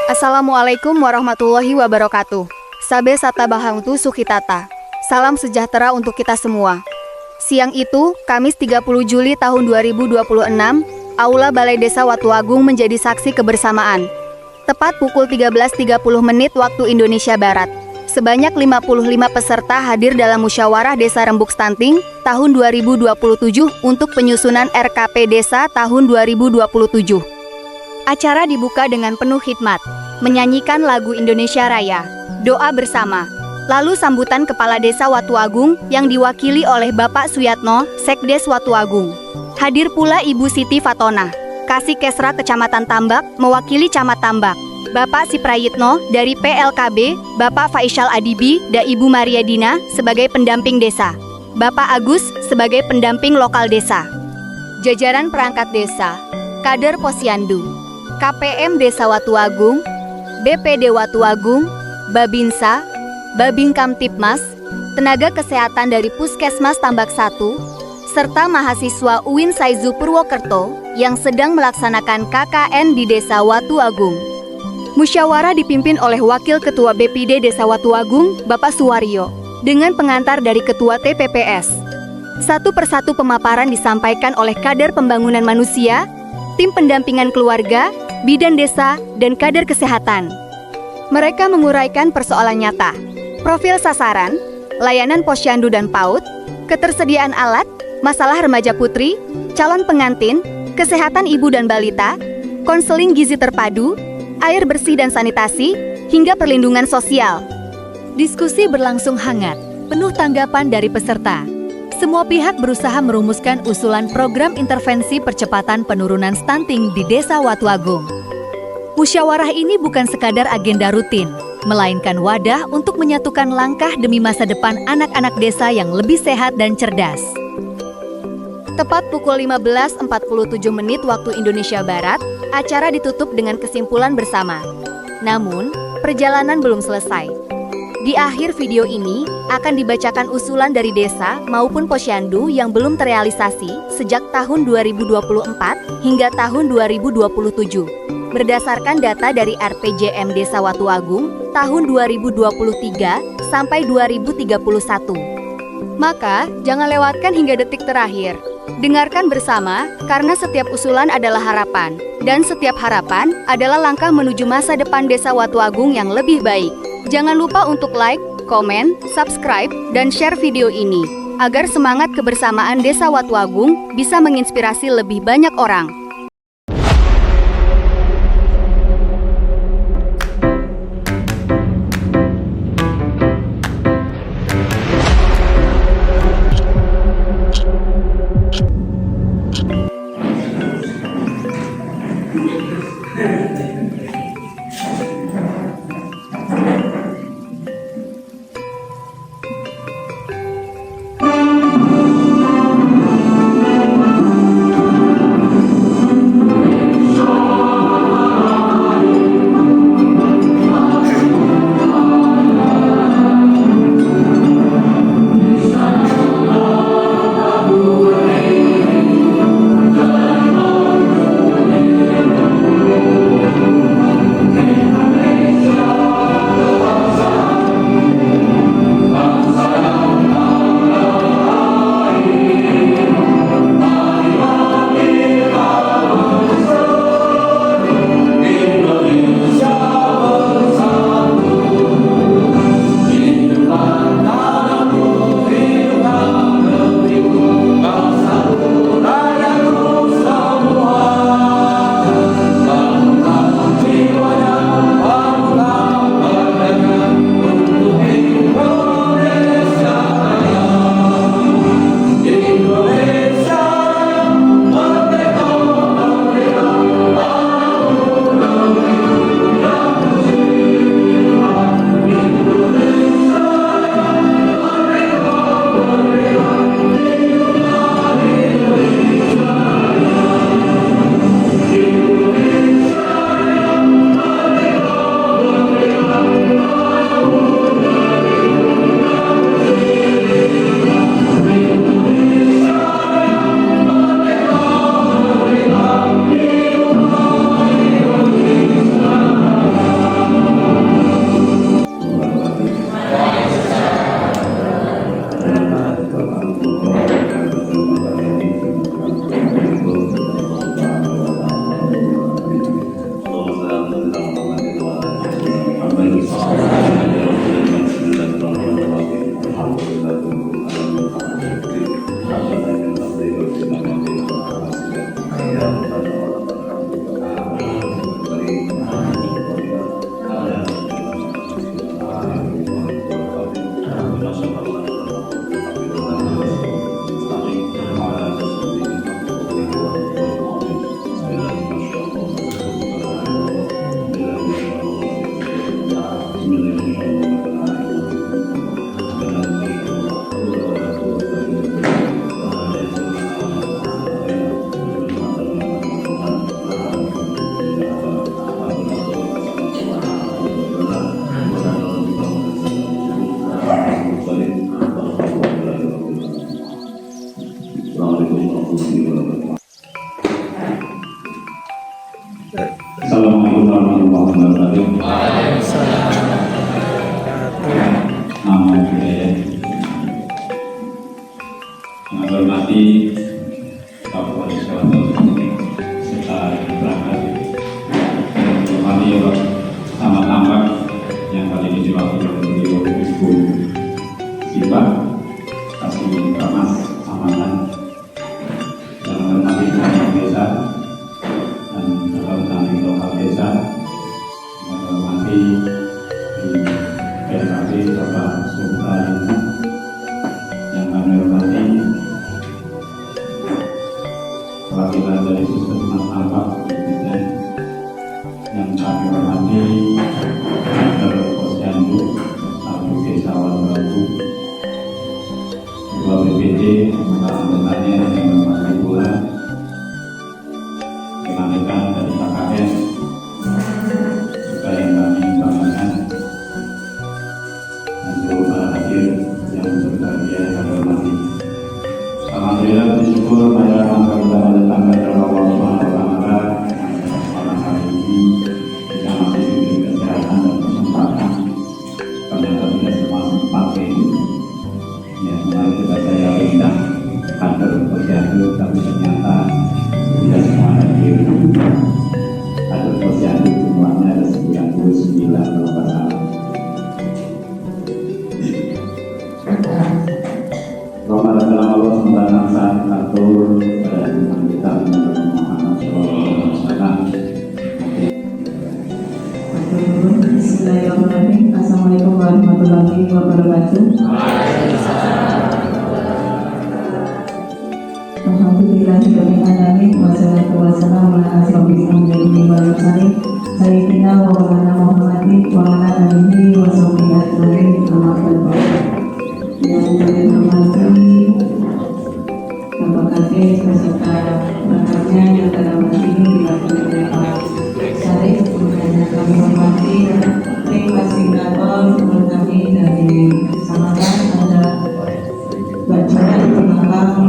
Assalamualaikum warahmatullahi wabarakatuh. Sabe sata bahantu sukitata. Salam sejahtera untuk kita semua. Siang itu, Kamis 30 Juli tahun 2026, Aula Balai Desa Watu Agung menjadi saksi kebersamaan. Tepat pukul 13.30 menit waktu Indonesia Barat. Sebanyak 55 peserta hadir dalam musyawarah Desa Rembuk Stunting tahun 2027 untuk penyusunan RKP Desa tahun 2027. Acara dibuka dengan penuh hikmat, menyanyikan lagu Indonesia Raya, doa bersama, lalu sambutan Kepala Desa Watu Agung yang diwakili oleh Bapak Suyatno, Sekdes Watu Agung. Hadir pula Ibu Siti Fatona, Kasih Kesra Kecamatan Tambak, mewakili Camat Tambak. Bapak Siprayitno dari PLKB, Bapak Faisal Adibi dan Ibu Maria Dina sebagai pendamping desa. Bapak Agus sebagai pendamping lokal desa. Jajaran perangkat desa, kader Posyandu, KPM Desa Watu Agung, BPD Watu Agung, Babinsa, Babin Kamtipmas, tenaga kesehatan dari Puskesmas Tambak 1, serta mahasiswa UIN Saizu Purwokerto yang sedang melaksanakan KKN di Desa Watu Agung. Musyawarah dipimpin oleh Wakil Ketua BPD Desa Watu Agung, Bapak Suwaryo, dengan pengantar dari Ketua TPPS. Satu persatu pemaparan disampaikan oleh kader pembangunan manusia, tim pendampingan keluarga, bidan desa, dan kader kesehatan. Mereka menguraikan persoalan nyata, profil sasaran, layanan posyandu dan PAUD, ketersediaan alat, masalah remaja putri, calon pengantin, kesehatan ibu dan balita, konseling gizi terpadu, air bersih dan sanitasi, hingga perlindungan sosial. Diskusi berlangsung hangat, penuh tanggapan dari peserta. Semua pihak berusaha merumuskan usulan program intervensi percepatan penurunan stunting di Desa Watu Agung. Musyawarah ini bukan sekadar agenda rutin, melainkan wadah untuk menyatukan langkah demi masa depan anak-anak desa yang lebih sehat dan cerdas. Tepat pukul 15.47 menit waktu Indonesia Barat, acara ditutup dengan kesimpulan bersama. Namun, perjalanan belum selesai. Di akhir video ini, akan dibacakan usulan dari desa maupun posyandu yang belum terrealisasi sejak tahun 2024 hingga tahun 2027. Berdasarkan data dari RPJM Desa Watu Agung tahun 2023 sampai 2031. Maka, jangan lewatkan hingga detik terakhir. Dengarkan bersama, karena setiap usulan adalah harapan, dan setiap harapan adalah langkah menuju masa depan Desa Watu Agung yang lebih baik. Jangan lupa untuk like, komen, subscribe, dan share video ini, agar semangat kebersamaan Desa Watu Agung bisa menginspirasi lebih banyak orang. Assalamualaikum warahmatullahi wabarakatuh. Nama saya yang hormati Bapak Wali Kota serta perangkat hormati tambah-tambah yang kali ini diwakili oleh Ibu Sipa kasih Kamas Amanah, yang hormati Kepala Desa dan Kepala Lokal Desa, yang hormati di PKB Bapak Sultan, yang kami hormati perwakilan dari Puskesmas Alpak, yang kami hormati Kantor Posyandu satu Desa Waluabu, Ketua BPD, anggotanya yang hormati pula rekan-rekan dari KKN juga yang kami banggakan, dan seluruh para hadir yang berbahagia kami hormati. Alhamdulillah bersyukur pada masa kita datang kepada Allah Subhanahu wa Ta'ala pada hari ini kita masih diberi kesehatan dan kesempatan. Ternyata tidak semua sempat ini. Ya, kemarin juga saya undang kantor posyandu, tapi ternyata tidak semua hadir. Kantor posyandu jumlahnya ada 99 kalau tidak salah. Ramadan dalam Allah sembilan saat atur pada Tuhan kita Muhammad SAW. Bismillahirrahmanirrahim. Assalamualaikum warahmatullahi wabarakatuh. Alhamdulillahirrahmanirrahim. Wassalatu wassalamu ala asyrofil anbiya'i wal mursalin sayyidina wa maulana Muhammadin wa ala alihi wa sahbihi ajmain. Amma ba'du. Yang saya hormati Bapak Kades beserta rekannya yang dalam hal ini diwakili oleh Pak Syarif, kemudian kami hormati tim fasilitator teman kami dari Samaran, ada Mbak Jana di belakang,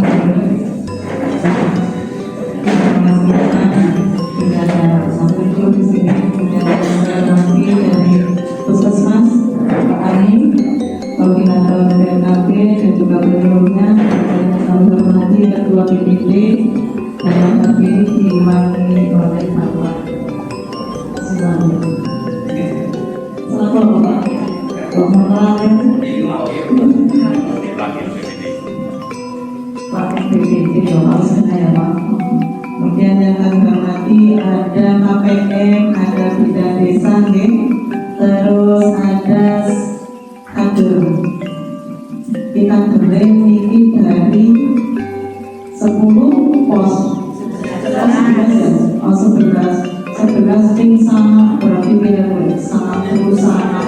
tidak ada sampai di sini, kemudian kami hormati dari Puskesmas Pak Amin, koordinator BNKB dan juga penduduknya, dan kami hormati Ketua BPD dan yang terpilih diwakili oleh Bapak Silakan. Selamat Bapak. Pak BPD harusnya ya Pak. Kemudian yang kami hormati ada KPM, ada Bidan Desa, terus ada kader. Kita berdaya ini dari 10 pos 11 tim sama berarti beda sama perusahaan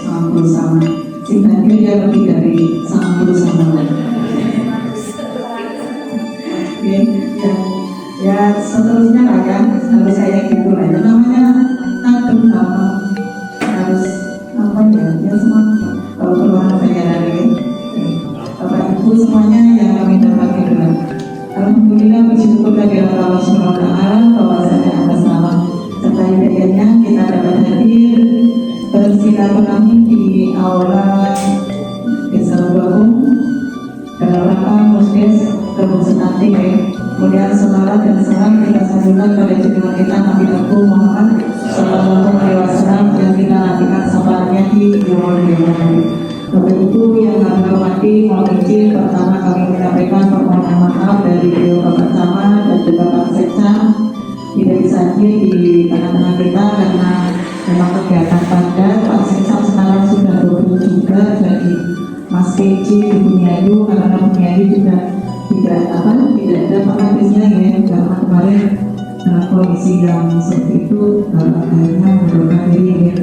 sama perusahaan sehingga dia lebih dari sama perusahaan ya seterusnya lah kan harus saya gitu lah namanya kader harus apa ya semangat kalau perubahan saya dari Bapak Ibu semuanya yang kami hormati juga. Alhamdulillah bersyukur kepada Allah Subhanahu wa Ta'ala bahwasanya atas nama serta hidayahnya kita dapat hadir bersilaturahmi di aula Desa Waluabu dalam rangka Musdes Rebus Nanti. Kemudian salam dan salam kita sambungkan pada junjungan kita Nabi Muhammad Sallallahu Alaihi Wasallam yang kita nantikan sabarnya di Yomul. Bapak Ibu yang kami hormati, mohon izin pertama kami menyampaikan permohonan maaf dari beliau Bapak Camat dan juga Pak Seksa tidak bisa hadir di tengah-tengah kita karena memang kegiatan padat. Pak Seksa sekarang sudah double juga jadi Mas Peci di Buniayu karena Buniayu juga tidak ada pengapisnya ya karena kemarin dalam kondisi yang seperti itu akhirnya mengundurkan diri ya.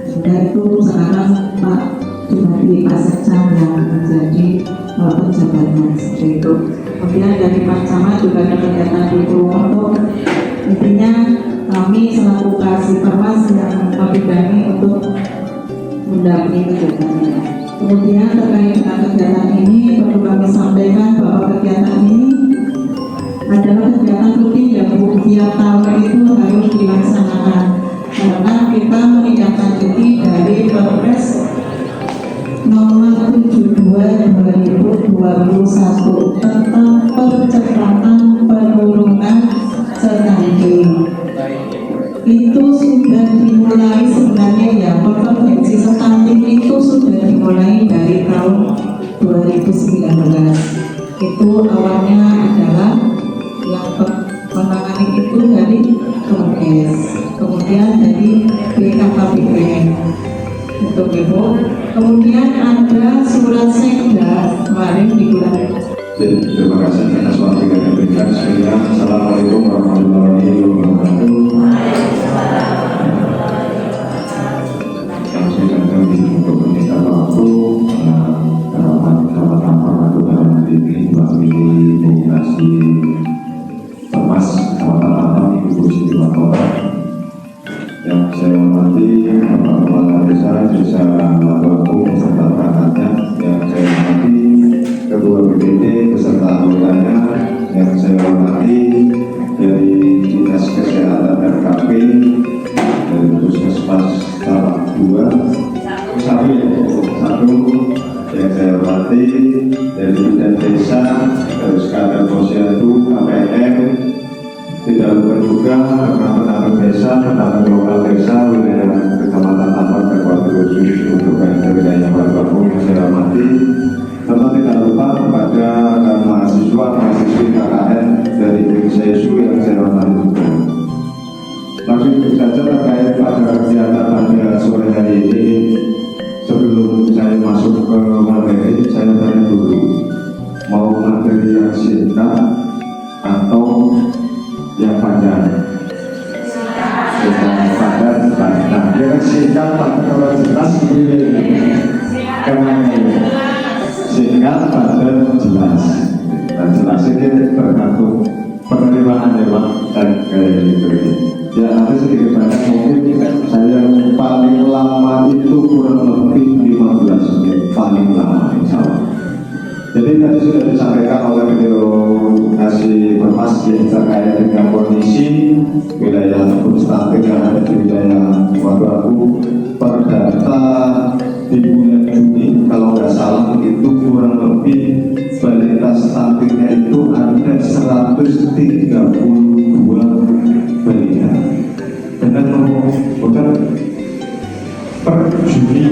Sudah itu sekarang Pak Bupati Pak Seksa yang menjadi penjabatnya seperti itu. Kemudian dari Pak Camat juga ada kegiatan di Purwokerto. Intinya kami selaku Kasih Permas yang membidangi untuk mendampingi kegiatan ini. Kemudian terkait dengan kegiatan ini perlu kami sampaikan awalnya adalah yang menangani itu dari Kemenkes, kemudian dari BKKBN untuk Ibu, kemudian ada surat sekda kemarin di bulan. Terima kasih atas waktu yang diberikan. Assalamualaikum warahmatullahi wabarakatuh. Yang saya datang untuk meminta waktu rapat dalam ini mewakili delegasi Permas Kecamatan Atam Ibu Siti Wakora. Yang saya hormati Bapak Kepala Desa Labuaku beserta perangkatnya. Yang saya hormati Ketua BPD beserta anggotanya. Yang saya hormati dari Dinas Kesehatan RKP, dari Puskesmas Tahap 1. Yang saya hormati dari Bidan Desa, terus Kadar Posyandu, KPM, tidak lupa juga penambang desa, penambang lokal desa, wilayah Kecamatan Tambak, Kabupaten Kudus untuk wilayah Labuaku yang saya hormati. Serta tidak lupa kepada mahasiswa-mahasiswi KKN dari INSESU yang saya hormati juga. Langsung saja terkait pada kegiatan pada sore hari ini. Sebelum saya masuk ke materi, saya tanya dulu, mau materi yang singkat atau yang panjang? Padat. Nah, yang singkat padat kalau jelas karena singkat padat jelas. Dan jelas ini tergantung penerimaan ya Pak, dan kayak gitu. Ya nanti sedikit banyak mungkin saya paling lama itu kurang lebih 15 menit paling lama insya Allah. Jadi tadi sudah disampaikan oleh beliau kasih Permas terkait dengan kondisi wilayah substantif yang ada di wilayah Labuaku per data di bulan Juni kalau nggak salah itu kurang lebih balita stuntingnya itu ada 132 balita. Benar bukan per Juni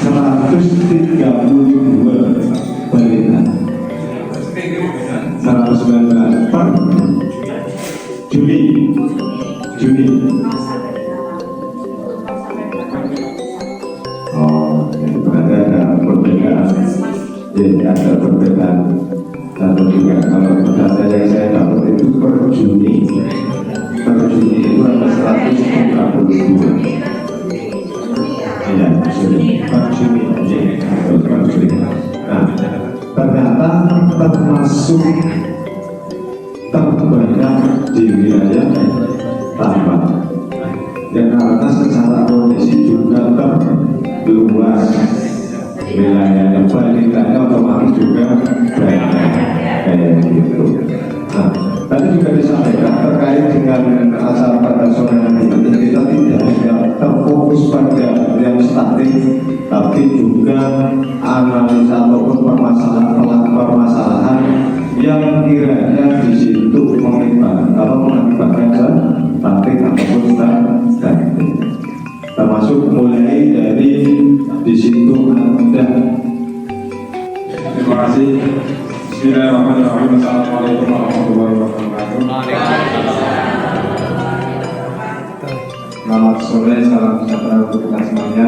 132 balita 119 per Juni. Oh, itu ada perbedaan. Jadi ada perbedaan. Satu juga kalau data yang saya dapat itu per Juni itu ada 132. Iya, per Juni. Nah, ternyata termasuk terbanyak di wilayah Tambak. Dan karena secara kondisi juga terluas wilayahnya, balitanya otomatis juga banyak kayak gitu. Nah, tadi juga disampaikan terkait dengan acara pada sore hari ini kita tidak terfokus pada yang statik, tapi juga analisa ataupun permasalahan yang kiranya di situ mengibatkan, kalau mengibatkan statik ataupun statik, termasuk mulai dari di situ ada. Terima kasih. Bismillahirrahmanirrahim. Assalamualaikum warahmatullahi wabarakatuh. Selamat sore, salam sejahtera untuk kita semuanya.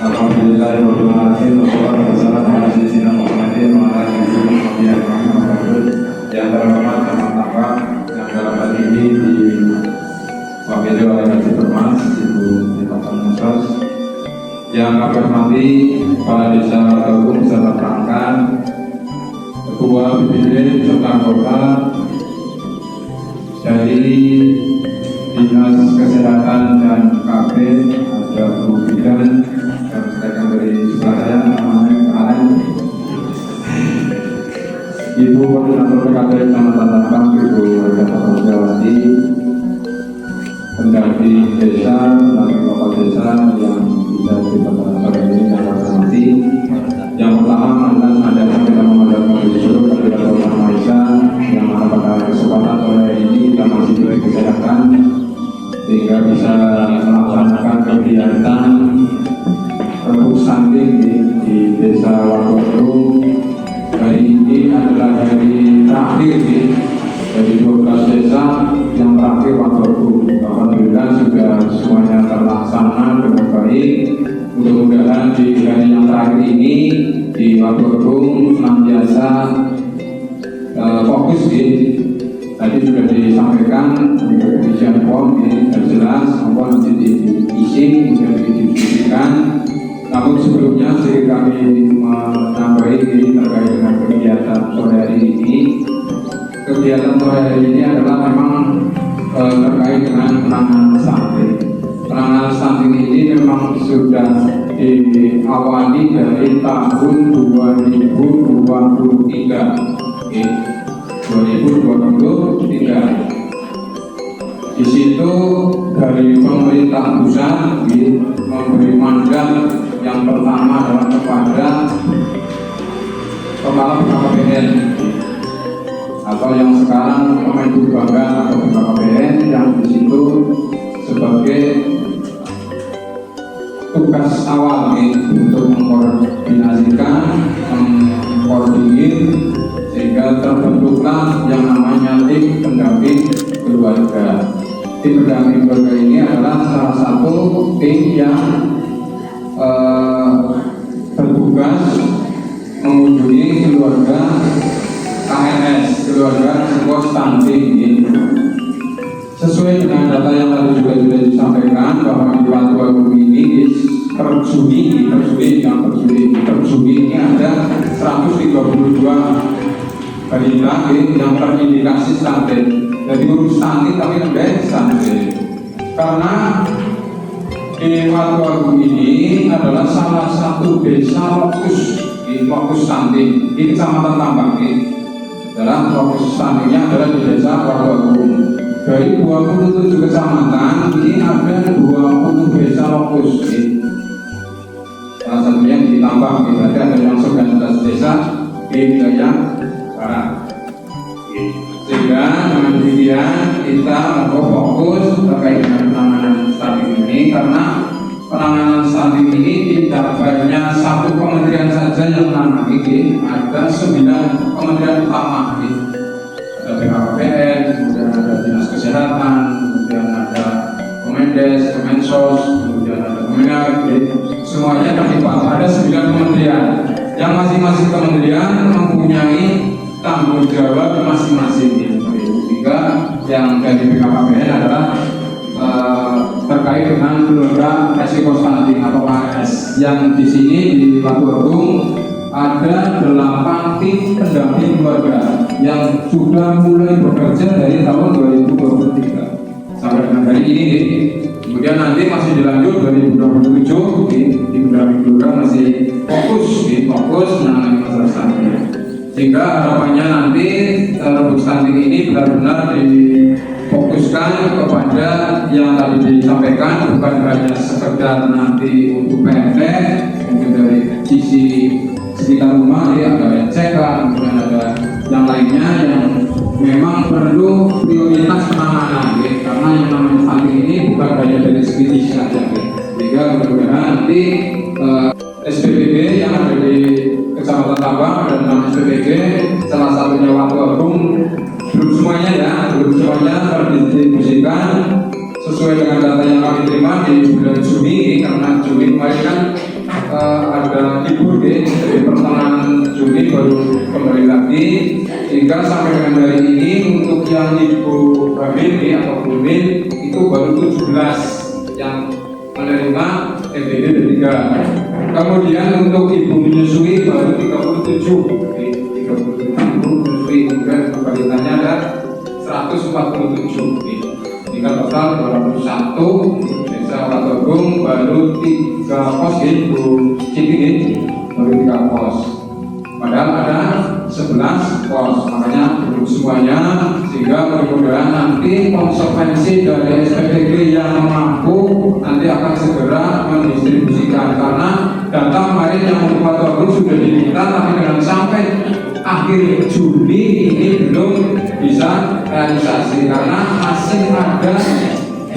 Alhamdulillahirrahmanirrahim. Wassalatu wassalamu ala sayyidina Muhammadin wa ala alihi yang terhormat teman Tambak yang dalam hal ini diwakili oleh Kasih Permas, Ibu Dipasang Musos, yang kami hormati Kepala Desa Labuaku beserta perangkat, Ketua BPD serta anggota dari Dinas Kesehatan dan KB, ada Bu Bidan dan mereka dari sebelah saya namanya kalian Ibu Koordinator PKB Kecamatan Tambak, Ibu Jawati, pendaki desa, pendaki lokal desa yang bisa diperkenalkan sore ini dan hormati. Yang pertama adalah kita memadamkan disuruh kepada Tuhan Maha Esa yang mana pada kesempatan sore ini kita masih diberi kesehatan sehingga bisa melaksanakan kegiatan rebus sanding di desa Labuaku terakhir ini dari 12 desa yang terakhir Watu. Alhamdulillah sudah semuanya terlaksana dengan baik. Mudah-mudahan di hari yang terakhir ini di Watu senantiasa fokus tadi sudah disampaikan untuk kebijakan form jelas maupun nanti diisi kemudian didiskusikan. Namun sebelumnya sedikit kami menambahi terkait dengan kegiatan sore hari ini. Kegiatan sore hari ini adalah memang terkait dengan penanganan stunting. Penanganan stunting ini memang sudah diawali dari tahun 2023. 2023. Di situ dari pemerintah pusat memberi mandat yang pertama adalah kepada kepala BKKBN atau yang sekarang Kemenhub Bangga atau BKKBN yang di situ sebagai tugas awal untuk mengkoordinasikan, mengkoordinir sehingga terbentuklah yang namanya tim pendamping keluarga. Tim pendamping keluarga ini adalah salah satu tim yang bertugas mengunjungi keluarga KNS, keluarga risiko stunting ini. Sesuai dengan data yang tadi juga sudah disampaikan bahwa di Watu ini per Juni ini ada 132 balita yang terindikasi stunting. Jadi urus stunting tapi lebih stunting. Karena di Watu ini adalah salah satu desa fokus stunting di Kecamatan Tambak adalah fokus stuntingnya adalah di desa Watu. Dari 27 kecamatan ini ada 20 desa fokus. Salah satunya di Tambak, berarti ada yang 19 desa di wilayah barat. Sehingga dengan demikian kita fokus terkait dengan penanganan stunting ini, karena penanganan stunting ini tidak hanya satu kementerian saja yang menangani, ada 9 kementerian utama. Ada BKKBN, kemudian ada Dinas Kesehatan, kemudian ada Kemendes, Kemensos, kemudian ada Kemenak, semuanya terlibat. Ada 9 kementerian yang masing-masing kementerian mempunyai tanggung jawab masing-masing. Sehingga yang dari BKKBN adalah terkait dengan keluarga risiko stunting atau KRS. Yang di sini di Watu ada 8 tim pendamping keluarga yang sudah mulai bekerja dari tahun 2023 sampai dengan hari ini. Kemudian nanti masih dilanjut 2027 di pendamping keluarga masih fokus menangani masalah stunting. Sehingga harapannya nanti untuk stunting ini benar-benar difokuskan kepada yang tadi disampaikan, bukan hanya sekedar nanti untuk PNT, mungkin dari sisi sekitar rumah ada RCK, kemudian ada yang lainnya yang memang perlu prioritas penanganan karena yang namanya stunting ini bukan hanya dari segi fisik saja. Sehingga mudah-mudahan nanti SPBG yang ada di Kecamatan Tambak dan 6 SPBG, salah satunya Watu belum semuanya terdistribusikan sesuai dengan data yang kami terima di bulan Juni, karena Juni kemarin kan ada libur dari pertengahan Juni baru kembali lagi, sehingga sampai dengan hari ini untuk yang ibu hamil atau hamil itu baru 17 yang menerima MBD D3. Kemudian untuk ibu menyusui baru 37 ibu menyusui, kemudian balitanya ada 147. Hingga total 201 desa Watu baru 3 pos Bu Citi, baru 3 pos. Padahal ada 11 pos, makanya belum semuanya, sehingga mudah-mudahan nanti konsekuensi dari SPBG yang mampu nanti akan segera mendistribusikan, karena data kemarin yang membuat Watu sudah diminta, tapi dengan sampai akhir Juli ini belum bisa realisasi karena masih ada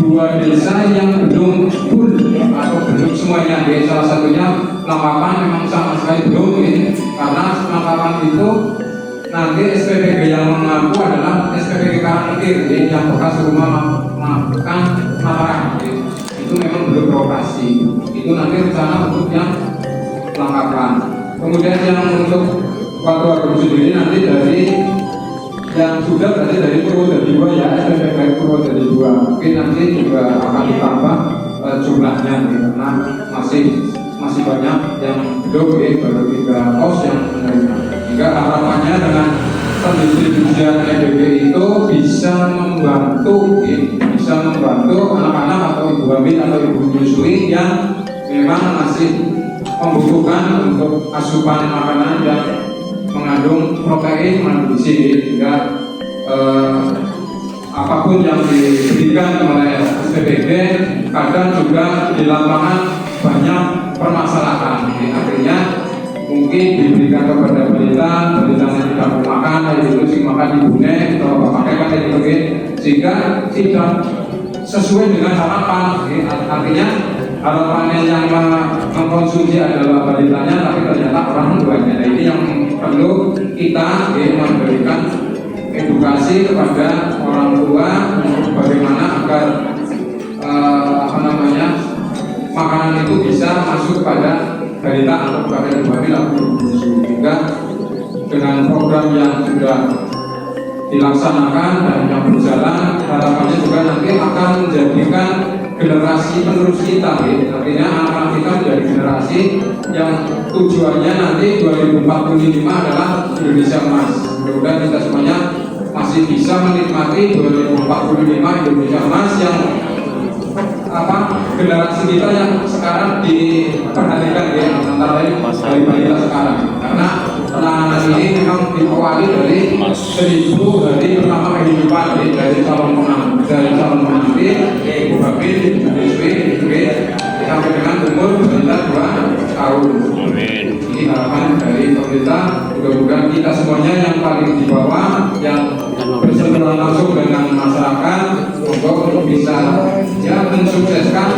2 desa yang belum full atau belum semuanya. Salah satunya Lamapan memang sama sekali belum, karena Lamapan itu nanti SPPG yang mengaku adalah SPPG Karangkir yang bekas rumah makan Mataram. Itu memang belum beroperasi. Itu nanti rencana untuk yang kelengkapan. Kemudian yang untuk Watu Agung sendiri nanti dari yang sudah berarti dari Purwodadi 2 ya, SPPG Purwodadi 2. Mungkin nanti juga akan ditambah jumlahnya karena masih banyak yang belum baru 3 pos yang menerima. Sehingga harapannya dengan pendistribusian EDP itu bisa membantu anak-anak atau ibu hamil atau ibu menyusui yang memang masih membutuhkan untuk asupan makanan yang mengandung protein, mengandung gizi, sehingga apapun yang diberikan oleh SPPG kadang juga di lapangan banyak permasalahan. Akhirnya mungkin diberikan kepada balita yang tidak mau makan, itu sih makan ibunya atau pakai kan itu, sehingga tidak sesuai dengan harapan. Artinya harapannya yang mengkonsumsi adalah balitanya, tapi ternyata orang tuanya. Nah, ini yang perlu kita memberikan edukasi kepada orang tua bagaimana agar makanan itu bisa masuk pada balita atau pada ibu hamil atau ibu menyusui. Sehingga dengan program yang sudah dilaksanakan dan yang berjalan, harapannya juga nanti akan menjadikan generasi penerus kita. Artinya anak-anak kita menjadi generasi yang tujuannya nanti 2045 adalah Indonesia Emas. Mudah-mudahan kita semuanya masih bisa menikmati 2045 Indonesia Emas yang generasi kita yang sekarang diperhatikan antara lain dari balita sekarang, karena penanganan ini memang diawali dari 1000 hari pertama kehidupan dari calon pengantin, ibu hamil, ibu menyusui, sampai dengan umur balita 2 tahun. Ini harapan dari pemerintah. Mudah-mudahan kita semuanya yang paling di bawah yang bersentuhan langsung dengan masyarakat untuk bisa mensukseskan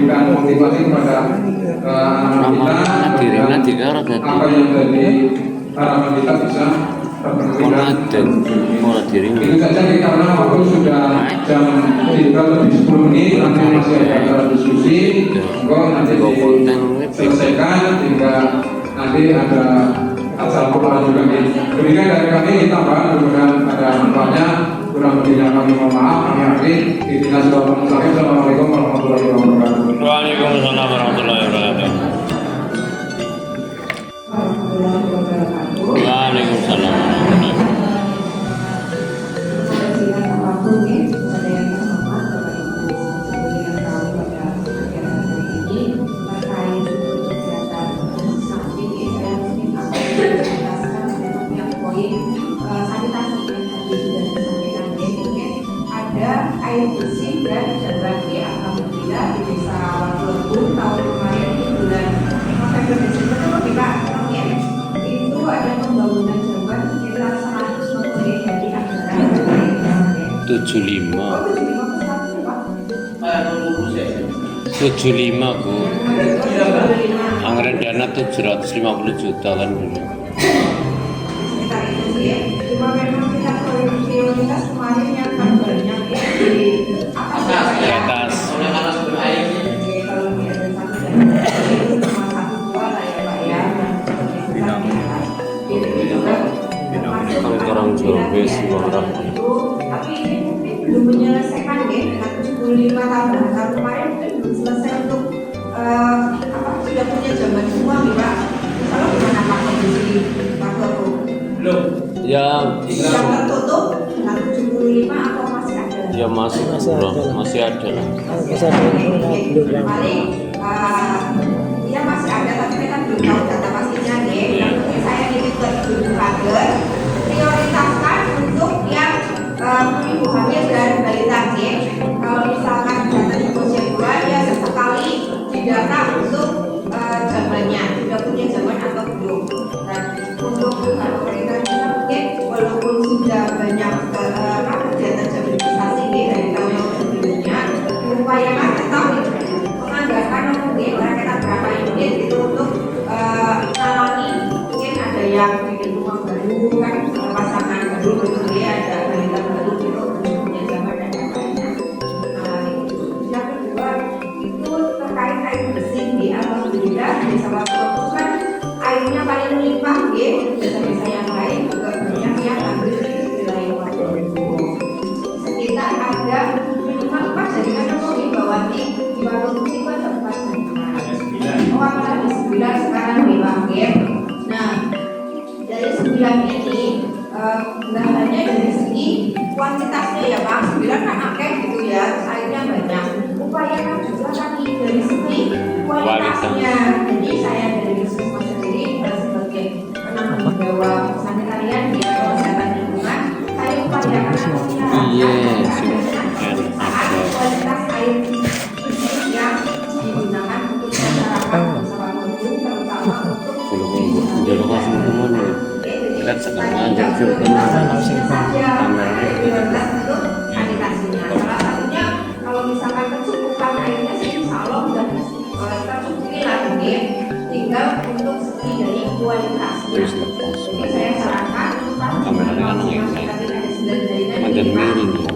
dan motivasi kepada anak-anak kita, apa yang jadi harapan kita bisa terpenuhi. Itu saja karena waktu sudah jam 3:10 nanti masih ada acara diskusi, nanti diselesaikan hingga nanti ada acara pokok juga. Demikian dari kami, tambahan mudah-mudahan ada manfaatnya. Kurang lebihnya kami mohon maaf. Kami akhiri. Assalamualaikum warahmatullahi wabarakatuh. Waalaikumsalam warahmatullahi wabarakatuh. Waalaikumsalam warahmatullahi air bersih dan berbagi. Alhamdulillah di desa Watu tahun kemarin di bulan November Desember itu ada pembangunan jamban sekitar 100 dari anggaran 75 Bu. Anggaran dana 750 juta kan dulu. sekitar itu sih. Cuma memang kita prioritas kemarin yang kan banyak di atas. Di atas. Kalau di atas itu cuma 1-2 lah ya Pak ya. Orang Jawa sembarang. Tapi ini mungkin belum menyelesaikan ya, dengan 75 tahun. Tahun kemarin mungkin belum selesai untuk sudah punya jamban semua nih Pak. Kalau gimana Pak kondisi waktu itu? Belum. Ya, yang tertutup dengan 75 atau masih ada? Ya masih kurang, masih ada lah. Paling ya masih ada, tapi kita belum tahu data pastinya nih. Mungkin saya nitip ke ibu kader, prioritaskan untuk yang ibu hamil dan balita nih. Kalau misalkan data di posisi 2 ya sesekali didata untuk jambannya, sudah punya jamban atau belum. Dan untuk pemerintah kita mungkin walaupun sudah banyak kegiatan jaminisasi nih dari tahun yang sebelumnya, diupayakan tetap menganggarkan mungkin orang kita berapa unit itu untuk mengalami mungkin ada yang bikin rumah 9 ini nggak hanya dari segi kuantitasnya ya Pak, 9 kan akeh gitu ya, terus airnya banyak. Upayakan juga tadi dari segi kualitasnya. Jadi saya dari Puskesmas sendiri sebagai penanggung jawab sanitarian di kesehatan lingkungan, saya upayakan saat kualitas air bersih yang digunakan untuk masyarakat bersama pengunjung, terutama untuk kan sekarang aja sanitasinya. Salah satunya kalau misalkan kecukupan airnya sih insya Allah udah tercukupi lagi, tinggal untuk segi dari kualitasnya. Jadi saya sarankan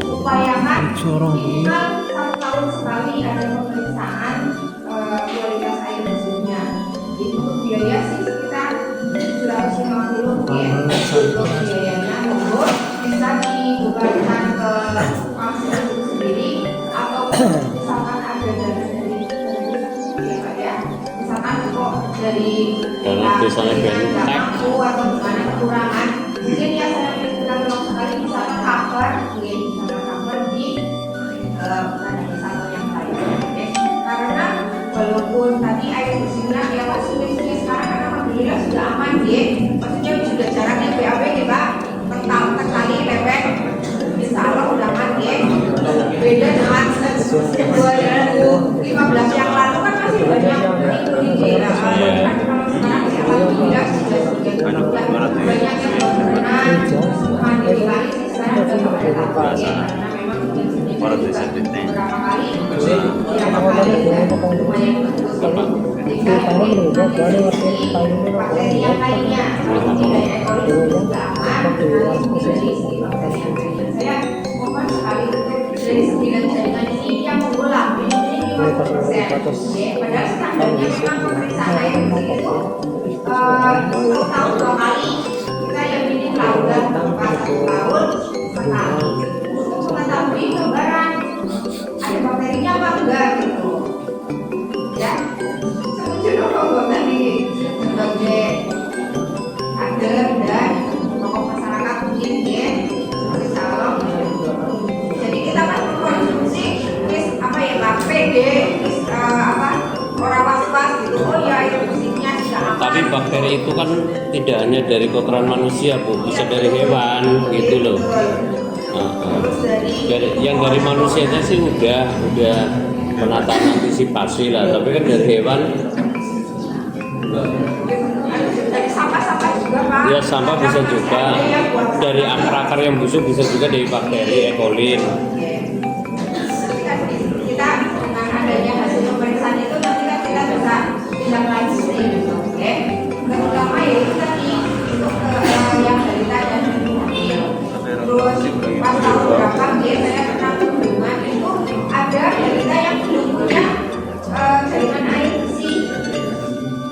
upayakan minimal 1 tahun sekali ada pemeriksaan kualitas air bersihnya. Itu untuk biaya sih sekitar 750 ya. Untuk biayanya monggo bisa dibebankan ke konsil itu sendiri atau misalkan ada dana dari ya Pak ya. Misalkan kok dari karena desanya nggak banyak mampu atau gimana kekurangan, mungkin ya saya minta tolong sekali bisa cover, mungkin bisa cover di dana yang lain. Oke. Karena walaupun tadi air bersihnya ya Pak sungai-sungai sekarang kan alhamdulillah sudah aman ya. Maksudnya sudah jarang yang BAB ya Pak. Terkali lepek. Insya Allah udah aman ya. Beda dengan 2015 yang lalu kan masih banyak itu di daerah. Kalau sekarang ya alhamdulillah sudah banyak yang berkenan mandiri kali sekarang sudah mulai tahu ya. Karena memang beberapa kali lumayan bakteri yang lainnya juga aman saya mohon sekali dari 9 jaringan ini yang mengulang ini 50%. Padahal standarnya memang pemeriksaan air bersih itu 1 tahun 2 kali, kita yang ini lakukan 1 tahun sekali untuk mengetahui gambaran ada bakterinya apa enggak gitu ya. Setuju dong tadi sebagai kader dan tokoh masyarakat mungkin ya seperti calon. Jadi kita kan mengkonsumsi apa ya Pak PD orang was-was gitu. Oh ya air bersihnya sudah aman. tapi bakteri itu kan tidak hanya dari kotoran manusia Bu, bisa dari hewan gitu loh. Yang dari manusianya sih udah penataan antisipasi lah, tapi kan dari hewan dari sampah-sampah juga Pak. ya sampah bisa juga, dari akar-akar yang busuk bisa juga dari bakteri E. coli. Kita dengan adanya hasil pemeriksaan itu nanti kan kita bisa tindak lanjuti gitu, oke? Terutama ya itu tadi untuk yang balita dan ibu hamil. Terus pas tahun berapa saya pernah kunjungan itu ada balita yang belum punya jaringan air bersih.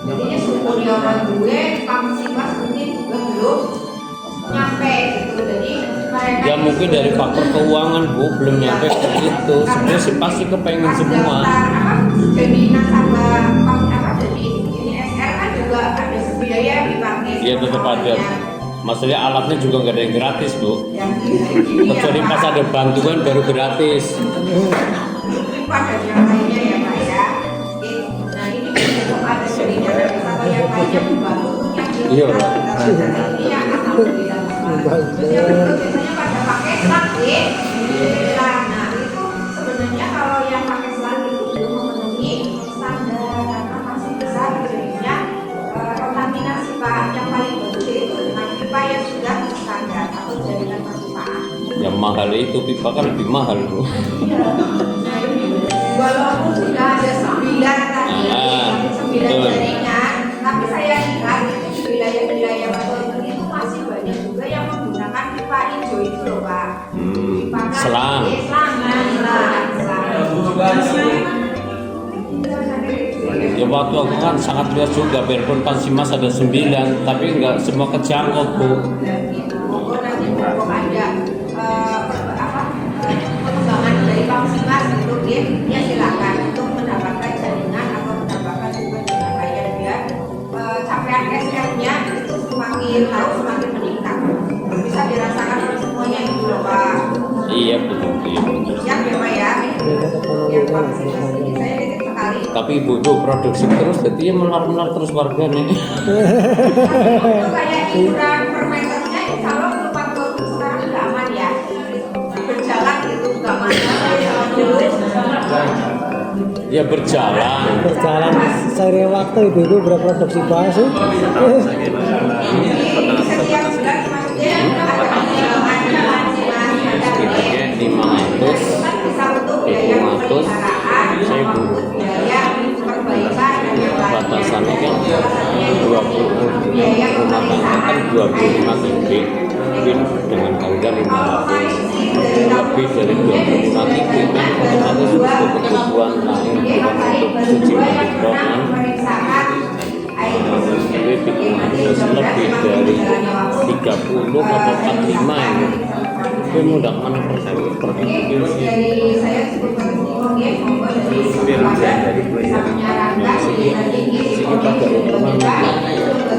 Jadinya syukur ya orang gue, Pamsimas mungkin juga belum nyampe gitu. Jadi mereka Ya mungkin dari faktor keuangan Bu, belum nyampe ke itu. Sebenarnya sih pasti kepengen semua. Jadi nasabah jadi ini SR kan juga ada biaya dipakai. Iya tetap ada. Maksudnya alatnya juga nggak ada yang gratis Bu. Yang Kecuali pas ada bantuan baru gratis. pipa dan yang lainnya ya Pak ya. Oke. Nah ini belum ada dari dana atau yang lainnya dibantu untuk yang belum Iya, ada. Pak. Ini yang alhamdulillah. Terus yang kedua biasanya pada pakai selang ya. Nah itu sebenarnya kalau yang pakai selang itu belum memenuhi standar karena masih besar jadinya kontaminasi Pak. Yang paling bagus itu dengan pipa yang sudah standar atau jaringan perpipaan. Yang mahal itu pipa kan lebih mahal Bu. Nah ini walaupun sudah ada 9 tadi, 9 betul. jaringan, tapi saya lihat itu di wilayah-wilayah Batu itu masih banyak juga yang menggunakan pipa hijau itu loh Pak. Pipa kan Selang. Ya waktu aku kan sangat luas juga, biarpun Pamsimas ada 9, tapi nggak semua kejangkau Bu. Monggo nanti kalau ada pengembangan dari Pamsimas itu ya silakan untuk mendapatkan jaringan atau mendapatkan juga jaringan lain biar capaian SR-nya itu semakin tahu semakin Iya betul, iya betul. Siap ya Pak ya. Yang vaksinasi ini saya titip sekali. Tapi ibu-ibu produksi terus, jadi ya melar-melar terus warga nih. Untuk kayak iuran per meternya insya Allah untuk 40 sekarang udah aman ya. Berjalan gitu nggak masalah kalau dulu. Ya berjalan. Berjalan seiring waktu ibu-ibu berproduksi bahas sih. Jadi setiap bulan maksudnya ada Sekitarnya 500, bisa untuk biaya 500, pemeliharaan, saya buru. biaya perbaikan dan yang lainnya. Batasannya kan 20 rumah tangga kan 25 titik, mungkin dengan harga 500 lebih dari 25 titik kan otomatis untuk kebutuhan lain bukan untuk cuci mikro kan. Tapi terus lebih dari 30 atau 45 ini. Tapi mudah-mudahan perhatikan sih. Dari saya sebutkan ya, monggo dari bisa menyarankan Sini pada umumnya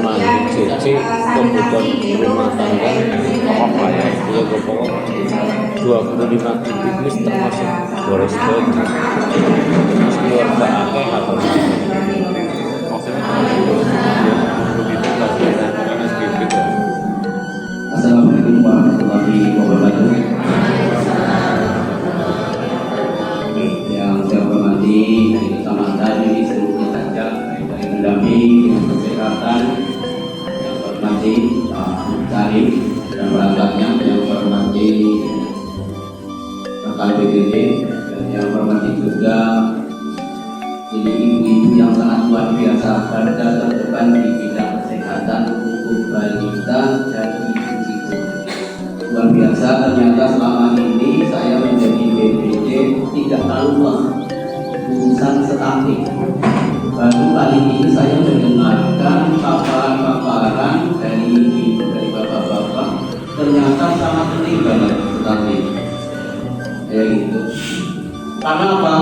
mandi cuci kebutuhan rumah tangga apa ya dia pokok 25 titik ini termasuk boros banget keluarga akeh atau Assalamualaikum warahmatullahi wabarakatuh. Yang saya hormati dari kecamatan ini seluruhnya saja, baik dari pendamping, yang kesehatan, yang saya hormati Pak Syarif dan perangkatnya, yang saya hormati rekan BPD, dan yang saya hormati juga ini ibu-ibu yang sangat luar biasa garda terdepan di bidang kesehatan untuk balita dan ibu-ibu. Luar biasa, ternyata selama ini saya menjadi BPD tidak tahu urusan stunting. Baru kali ini saya mendengarkan paparan-paparan dari ibu, dari bapak-bapak, ternyata sangat penting banget stunting. Ya gitu. Karena apa?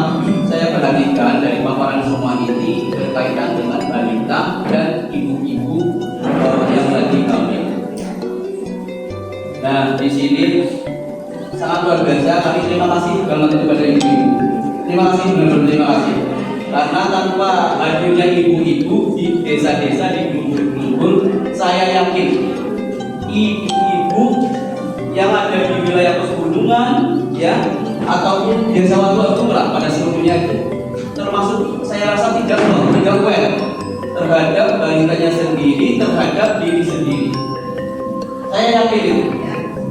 Saya perhatikan dari paparan semua ini berkaitan dengan balita dan ibu-ibu yang lagi hamil. Nah, di sini sangat luar biasa. Kami terima kasih banget kepada ibu-ibu. Terima kasih, benar-benar terima kasih. Karena tanpa hadirnya ibu-ibu di desa-desa, di lumbur-lumbur, saya yakin ibu-ibu yang ada di wilayah pegunungan, ya, ataupun desa Watu lah pada seluruhnya itu, termasuk saya rasa tidak aware terhadap balitanya sendiri, terhadap diri sendiri. Saya yakin itu.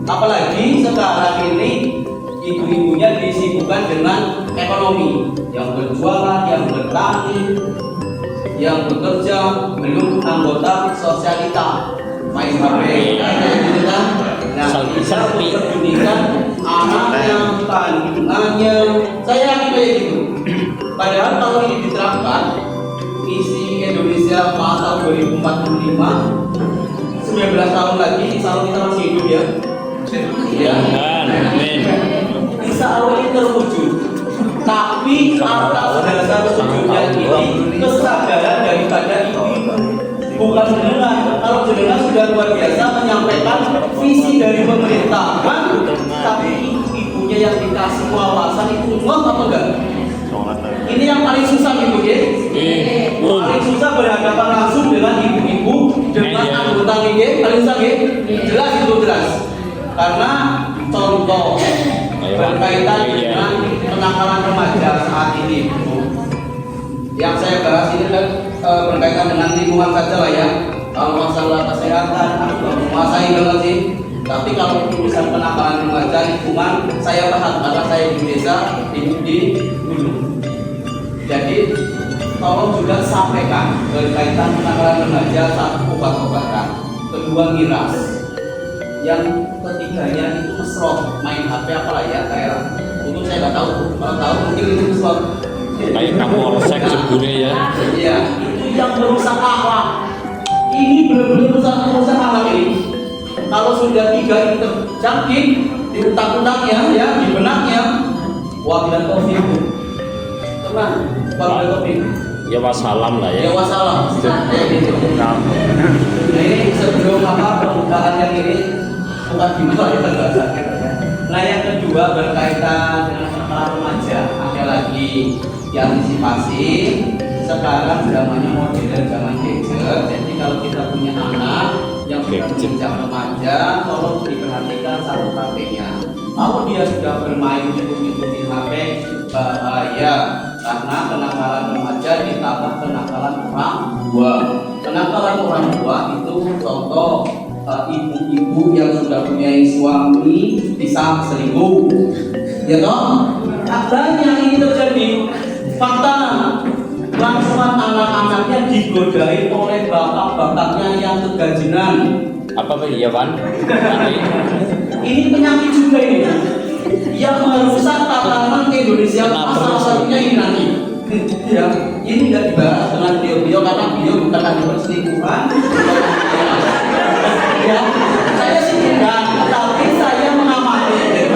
Apalagi sekarang ini ibu-ibunya disibukkan dengan ekonomi, yang berjualan, yang bertani, yang bekerja, belum anggota sosialita, main HP, gitu kan. Nah, bisa memperdulikan anaknya, kandungannya. Saya yakin kayak gitu. Padahal kalau ini diterapkan, visi Indonesia tahun 2045, 19 tahun lagi, insya Allah kita masih hidup ya. Ya. Bisa Allah ini terwujud. Tapi atas dasar wujudnya ini kesadaran daripada ibu-ibu. Bukan jenengan. Kalau jenengan sudah luar biasa menyampaikan visi dari pemerintahan, tapi ibu-ibunya yang dikasih wawasan itu semua apa enggak? Ini yang paling susah gitu ya. Paling susah berhadapan langsung dengan ibu-ibu, dengan anggota GG, paling susah ya. Jelas itu jelas. Karena contoh berkaitan dengan penangkalan remaja saat ini, yang saya bahas ini kan berkaitan dengan lingkungan saja lah ya. Kalau masalah kesehatan, aku menguasai banget sih. Tapi kalau urusan penangkalan remaja lingkungan, saya paham karena saya di desa, hidup di gunung. Jadi tolong juga sampaikan berkaitan penangkalan remaja, satu obat-obatan, kedua miras, yang ketiganya itu mesrot, main HP apalah ya daerah. Untuk saya nggak tahu, kalau tahu mungkin itu mesrot. Kayak Kapolsek sebune ya. Iya, itu yang merusak akhlak. Ini benar-benar merusak akhlak ini. Kalau sudah 3 ini terjangkit di utak-utaknya, ya di benaknya, wabillahi taufiq. Tenang, wabillahi taufiq. Ya wassalam lah ya. Ya wassalam. Ya gitu. Nah ini sebelum pembukaan yang ini bukan gimana ya bahasa kita ya. Nah yang kedua berkaitan dengan anak remaja, ada lagi diantisipasi. Sekarang zamannya modern, zaman gadget. Jadi kalau kita punya anak yang sudah menginjak remaja, tolong diperhatikan satu HP-nya. Kalau dia sudah bermain mengikuti HP, bahaya. Karena kenakalan remaja ditambah kenakalan orang tua. Kenakalan orang tua itu contoh ibu-ibu yang sudah punya suami bisa selingkuh, ya toh? Banyak ini terjadi. Fakta, langsungan anak-anaknya digodai oleh bapak-bapaknya yang kegajinan. Apa ya Wan? Ini penyakit juga ini, yang merusak tatanan Indonesia. Salah satunya ini nanti. Ya, ini nggak dibahas dengan beliau karena beliau bukan ahli perselingkuhan. Ya, saya sih tidak, tapi saya mengamati.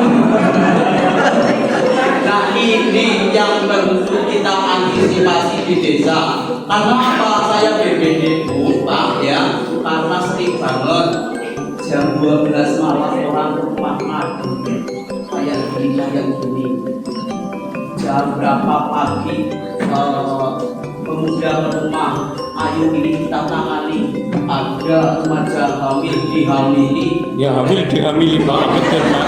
Nah ini yang perlu kita antisipasi di desa. Karena apa saya BPD pun Pak ya, karena sering banget jam 12 malam orang rumah mati kayak gini. Jam berapa pagi pemuda rumah, ayo ini kita tangani. Ada remaja hamil dihamili. Ya hamil dihamili Pak, betul Pak.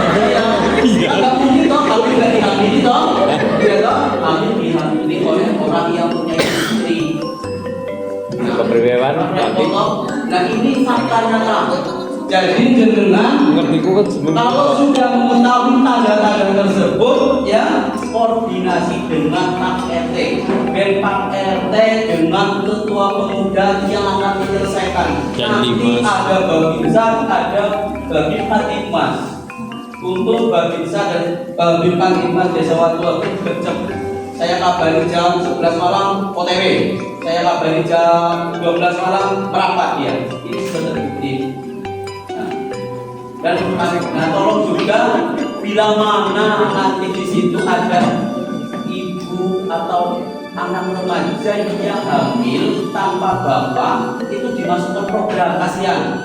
Iya. Agak mungkin toh hamil nggak dihamili toh? Iya toh, hamil dihamili oleh orang yang punya istri. Kepriwewan nanti. Nah ini fakta nyata. Jadi jenengan kalau sudah mengetahui tanda-tanda tersebut ya koordinasi dengan Pak RT dan Pak RT dengan ketua pemuda yang akan menyelesaikan. Nanti ada Babinsa, ada Babinsa Timmas. Untuk Babinsa dan Babinsa Timmas Desa Watu gercep. Saya kabari jam 11 malam OTW. Saya kabari jam 12 malam merapat ya. Ini sudah terbukti. Dan tolong juga bila mana nanti di situ ada ibu atau anak remaja yang hamil tanpa bapak itu dimasukkan program kasihan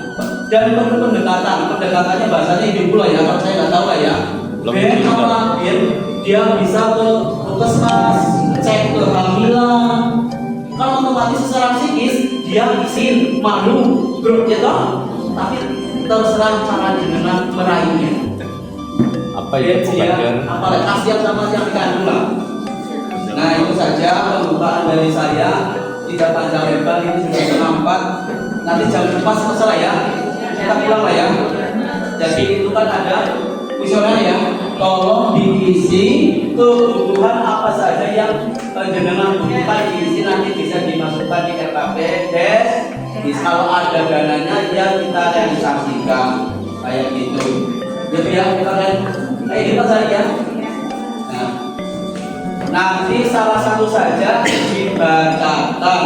dan perlu pendekatannya bahasanya ibu pula ya, kalau saya nggak tahu lah ya. Biar dia bisa ke puskesmas cek kehamilan. Kalau otomatis secara psikis dia izin malu grup ya toh, tapi terserah cara dengan meraihnya. Apa ya bukan? Apalagi kasihan sama yang dikandung lah. Nah itu saja pembukaan dari saya, tidak panjang lebar, ini sudah setengah 4. Nanti jam 4 selesai ya, kita pulang lah ya. Jadi itu kan ada kuesioner ya, tolong diisi kebutuhan apa saja yang jenengan butuhkan, diisi nanti bisa dimasukkan di RKP Des. Kalau ada dananya ya kita realisasikan kayak gitu. Jadi ya kita kayak gitu saja ya. Nah, nanti salah satu saja dibacakan.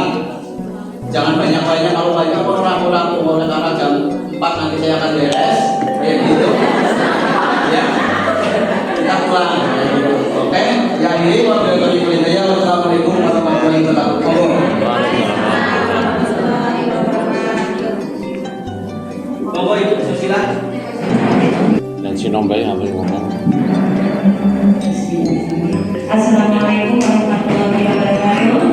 Jangan banyak-banyak, kalau banyak orang-orang umur karena jam 4 nanti saya akan beres kayak gitu. Ya, kita pulang. Oke, yang ini wabillahi taufiq. Wassalamualaikum warahmatullahi wabarakatuh. Monggo Ibu Susila. Dan si Nombay ambil ngomong. Assalamualaikum warahmatullahi wabarakatuh.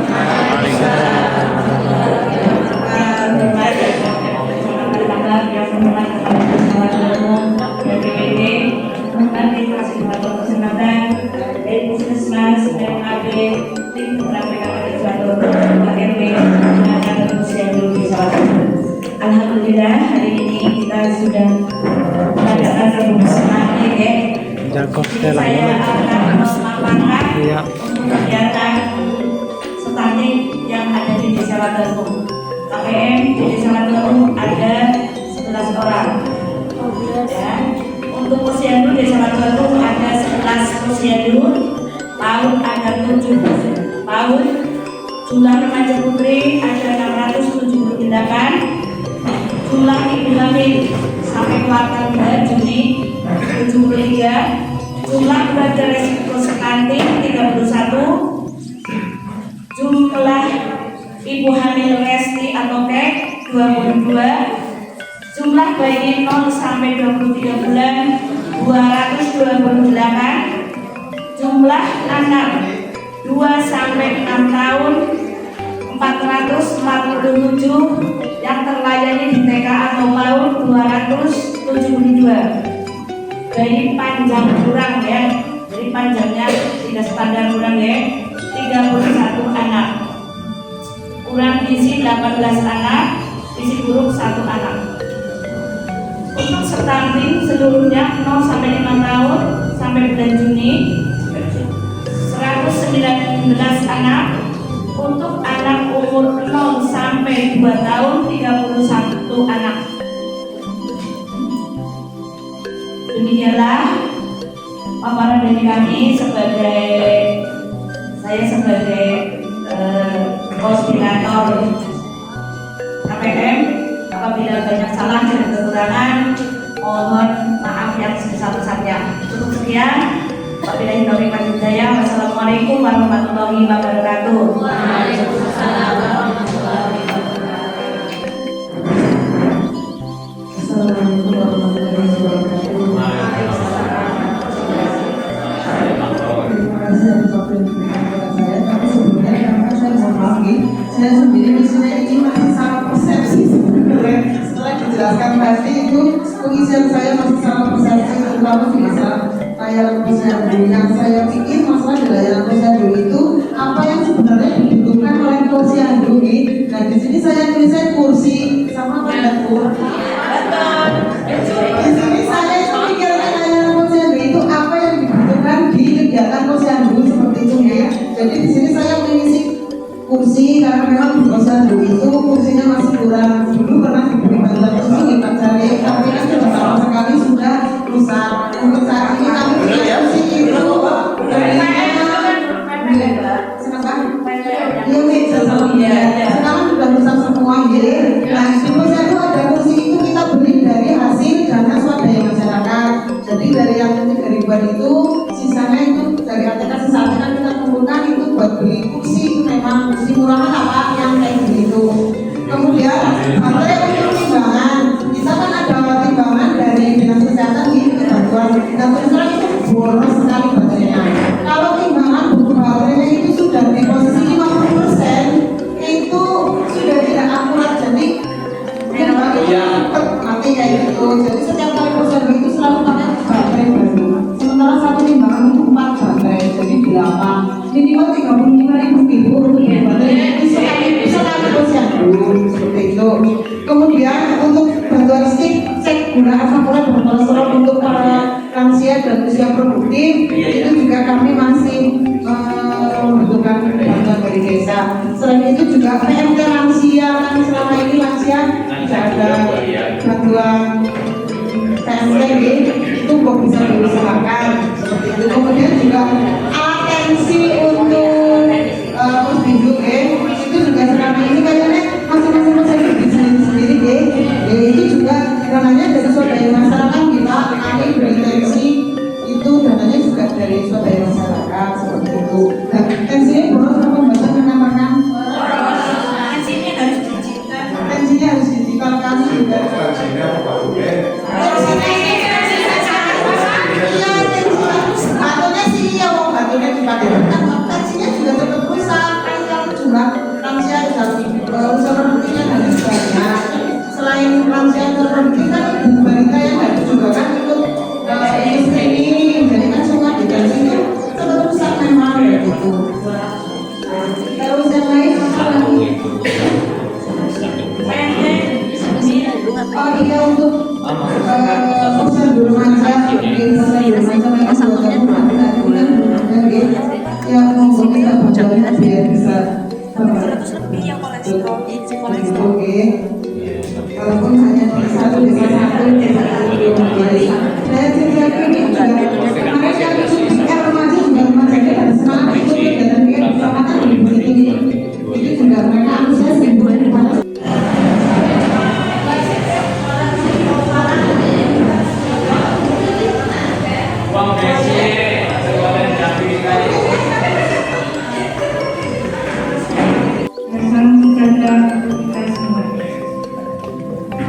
Alhamdulillah hari ini kita sudah mengadakan pembukaan ya. Saya akan memaparkan kegiatan stunting yang ada di Desa Watu. KPM di Desa Watu ada 11 orang. Ya. Untuk posyandu Desa Watu ada 11 posyandu, PAUD ada 7 PAUD, jumlah remaja putri ada 678. Jumlah ibu hamil sampai kuartal 2 Juni 73. Jumlah keluarga resiko stunting 31. Jumlah ibu hamil resti atau KEK 22. Jumlah bayi 0 sampai 23 bulan 212. Jumlah anak 2 sampai 6 tahun 447, yang terlayani di TK atau PAUD 272. Dari panjang kurang ya, jadi panjangnya tidak standar kurang ya, 31 anak. Kurang gizi 18 anak, gizi buruk 1 anak. Untuk stunting seluruhnya 0 sampai 5 tahun sampai bulan Juni 119 anak. Untuk anak umur 0 sampai 2 tahun 31 anak. Demikianlah paparan dari kami saya sebagai koordinator KPM. Apabila banyak salah dan kekurangan, mohon maaf yang sebesar-besarnya. Cukup sekian. Wabillahi taufiq wal hidayah. Wassalamualaikum warahmatullahi wabarakatuh. Waalaikumsalam warahmatullahi wabarakatuh. Assalamualaikum warahmatullahi wabarakatuh. Terima kasih atas waktu yang diberikan kepada saya. Tapi sebelumnya saya mohon maaf nih, saya sendiri di sini ini masih salah persepsi sebenarnya. Setelah dijelaskan tadi itu pengisian saya masih salah persepsi, terutama di masalah layanan posyandu. Yang saya pikir masalah di layanan posyandu itu apa yang sebenarnya dibutuhkan oleh posyandu nih. Nah di sini saya tulisnya kursi sama dapur. Di sini saya itu pikirkan layanan posyandu itu apa yang dibutuhkan di kegiatan posyandu seperti itu ya. Jadi di sini saya mengisi kursi karena memang di posyandu itu kursinya masih kurang. Dulu pernah diberi bantuan kursi kita cari, tapi kan sudah lama sekali sudah rusak. Untuk saat ini kami punya kursi itu dari sekarang sudah rusak semua ya. Nah di posyandu ada kursi itu kita beli dari hasil dana swadaya masyarakat. Jadi dari yang 3.000-an itu sisanya itu dari ATK sisanya kan kita kumpulkan itu buat beli kursi. Itu memang kursi murahan apa yang kayak gitu. Kemudian baterai untuk timbangan, kita kan ada timbangan dari dinas kesehatan di bantuan. Nah terus terang itu boros sekali baterainya. Kalau timbangan buku baterainya itu sudah di posisi 50%, itu sudah tidak akurat. Jadi mati kayak gitu. Jadi setiap kali posyandu itu selalu pakai baterai baru. Sementara satu timbangan itu 4 baterai, jadi 8. Minimal 35.000 untuk baterai itu sekali posyandu seperti itu. Kemudian untuk bantuan stick cek gula asam urat dan kolesterol untuk para lansia dan usia produktif itu juga kami masih membutuhkan bantuan dari desa. Selain itu juga PMT lansia, kan selama ini lansia tidak ada bantuan PMT itu kok bisa diusahakan seperti itu. Kemudian juga alat tensi untuk posbinduk itu juga selama ini kayaknya masing-masing posyandu sendiri itu juga dananya dari swadaya masyarakat kita. Kami beri tensi itu dananya juga dari swadaya masyarakat seperti itu. Dan tensinya boros apa mbak menambahkan? Tensinya harus digital. Kami juga batunya sih ya, batunya dipakai tensinya juga tetap rusak. Kan juga lansia dan usia produktifnya harus banyak. Selain lansia terproduktif kan balita yang harus juga kan ikut screening, jadi kan semua di tensinya tetap rusak memang gitu. Terus yang lain apa lagi? Oh iya untuk posyandu remaja, posyandu remaja yang mungkin kita baca biar bisa oke. Walaupun hanya di satu desa saya setiap ini juga mereka remaja juga remajanya pada semangat ikut kegiatan kecamatan di Bukit Tinggi. Itu juga mereka antusias dan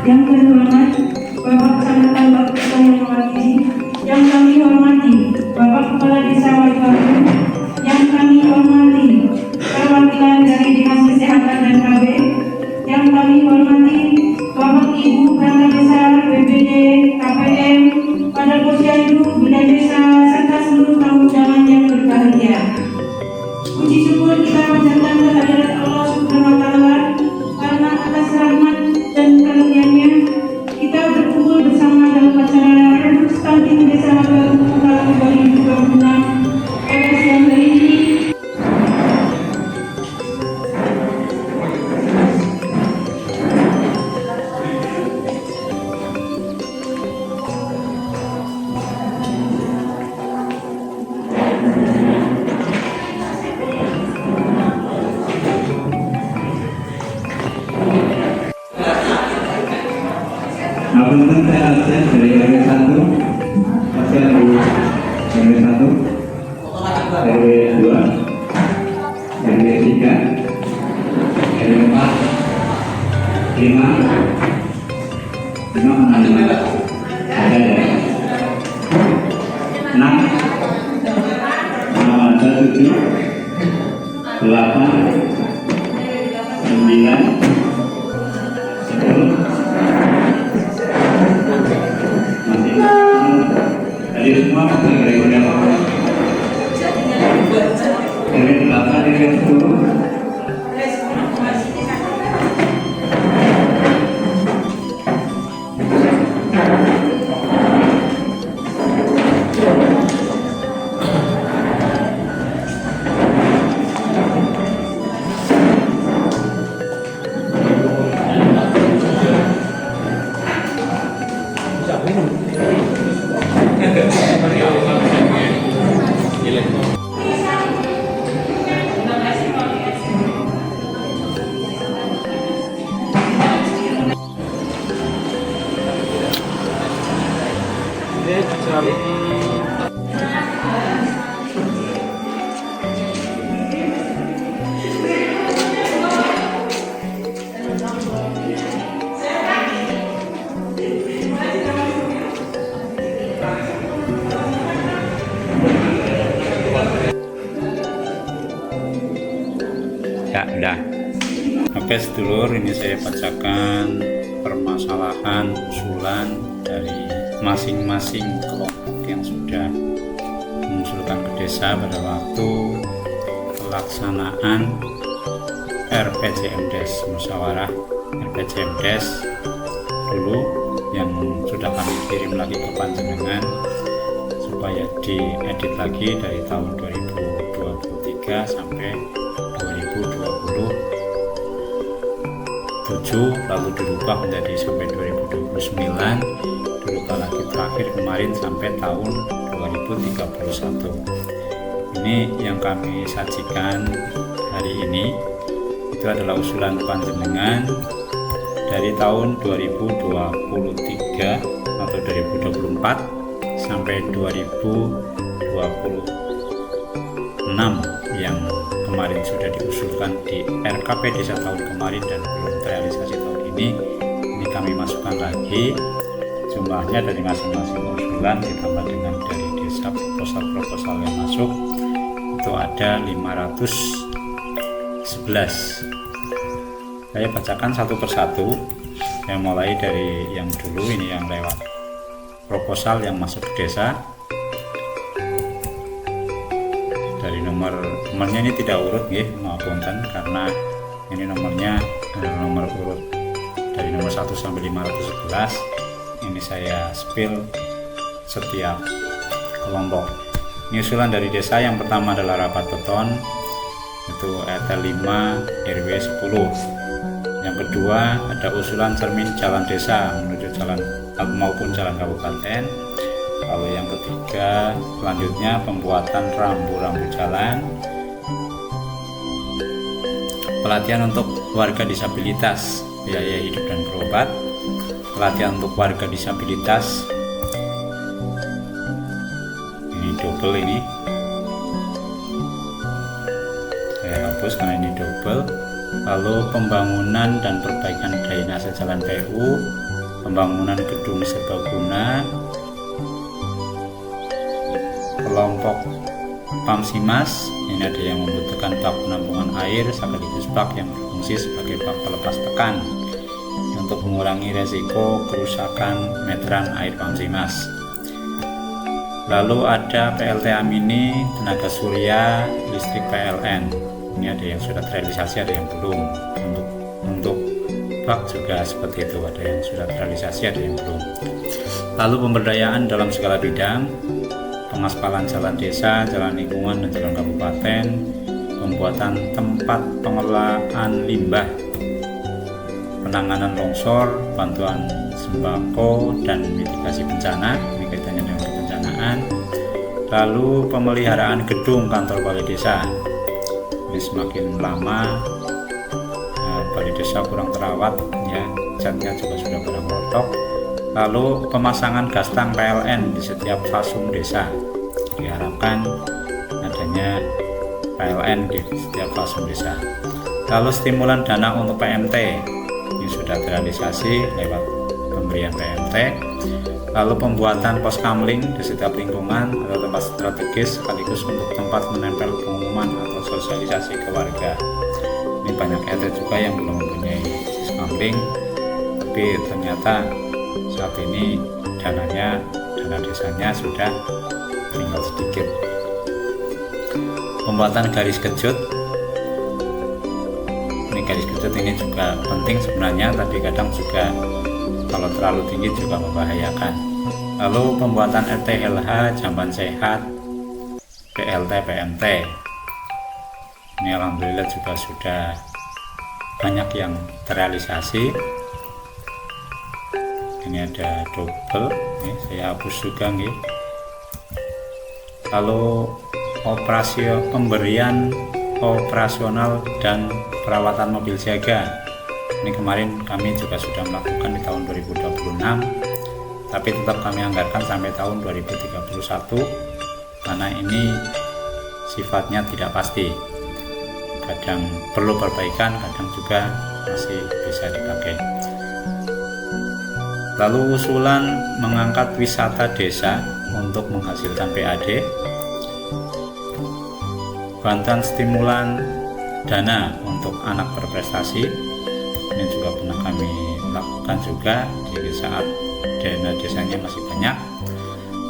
yang terhormat Bapak Kecamatan Bapak yang mewakili, yang kami hormati Jadi semua dari apa? Dari 8 dari 10. Ya, udah. Oke sedulur, ini saya bacakan permasalahan usulan dari masing-masing kelompok yang sudah mengusulkan ke desa pada waktu pelaksanaan RPJMdes musyawarah RPJMdes dulu yang sudah kami kirim lagi ke panjenengan supaya diedit lagi dari tahun 2023 sampai 2027, lalu dirubah menjadi sampai 2029, dirubah lagi terakhir kemarin sampai tahun 2031. Ini yang kami sajikan hari ini itu adalah usulan panjenengan dari tahun 2023 atau 2024 sampai 2026 yang kemarin sudah diusulkan di RKP desa tahun kemarin dan belum terrealisasi tahun ini kami masukkan lagi jumlahnya dari masing-masing usulan ditambah dengan dari desa proposal yang masuk itu ada 511. Saya bacakan satu persatu. Saya mulai dari yang dulu, ini yang lewat proposal yang masuk ke desa. Dari nomornya ini tidak urut ya, maupun karena ini nomornya nomor urut dari nomor 1 sampai 511. Ini saya spill setiap kelompok. Ini usulan dari desa. Yang pertama adalah rapat beton, itu RT 5 RW 10. Yang kedua ada usulan cermin jalan desa menuju jalan maupun jalan kabupaten. Lalu yang ketiga selanjutnya pembuatan rambu-rambu jalan, pelatihan untuk warga disabilitas biaya hidup dan berobat, pelatihan untuk warga disabilitas, ini double, ini saya hapus karena ini double. Lalu pembangunan dan perbaikan drainase jalan PU, pembangunan gedung serbaguna, kelompok Pamsimas, ini ada yang membutuhkan bak penampungan air sekaligus bak yang berfungsi sebagai bak pelepas tekan untuk mengurangi resiko kerusakan meteran air Pamsimas. Lalu ada PLTA mini, tenaga surya, listrik PLN. Ini ada yang sudah terrealisasi, ada yang belum. Untuk bak juga seperti itu, ada yang sudah terrealisasi, ada yang belum. Lalu pemberdayaan dalam segala bidang, pengaspalan jalan desa, jalan lingkungan dan jalan kabupaten, pembuatan tempat pengelolaan limbah, penanganan longsor, bantuan sembako dan mitigasi bencana, ini kaitannya dengan kebencanaan. Lalu pemeliharaan gedung kantor balai desa, ini semakin lama balai desa kurang terawat ya, catnya juga sudah pada merotok. Lalu pemasangan gas tang PLN di setiap fasum desa, diharapkan adanya PLN di setiap fasum desa. Lalu stimulan dana untuk PMT, ini sudah terrealisasi lewat pemberian PMT. Lalu pembuatan pos kamling di setiap lingkungan atau tempat strategis sekaligus untuk tempat menempel pengumuman atau sosialisasi ke warga. Ini banyak RT juga yang belum mempunyai pos kamling, tapi ternyata saat ini dana desanya sudah tinggal sedikit. Pembuatan garis kejut. Ini garis kejut ini juga penting sebenarnya, tapi kadang juga kalau terlalu tinggi juga membahayakan. Lalu pembuatan RTLH, jamban sehat, PLT, PMT. Ini alhamdulillah juga sudah banyak yang terrealisasi. Ini ada double, ini saya hapus juga nih. Lalu pemberian operasional dan perawatan mobil siaga. Ini kemarin kami juga sudah melakukan di tahun 2026, tapi tetap kami anggarkan sampai tahun 2031 karena ini sifatnya tidak pasti. Kadang perlu perbaikan, kadang juga masih bisa dipakai. Lalu usulan mengangkat wisata desa untuk menghasilkan PAD, bantuan stimulan dana untuk anak berprestasi, ini juga pernah kami lakukan juga di saat dana desanya masih banyak.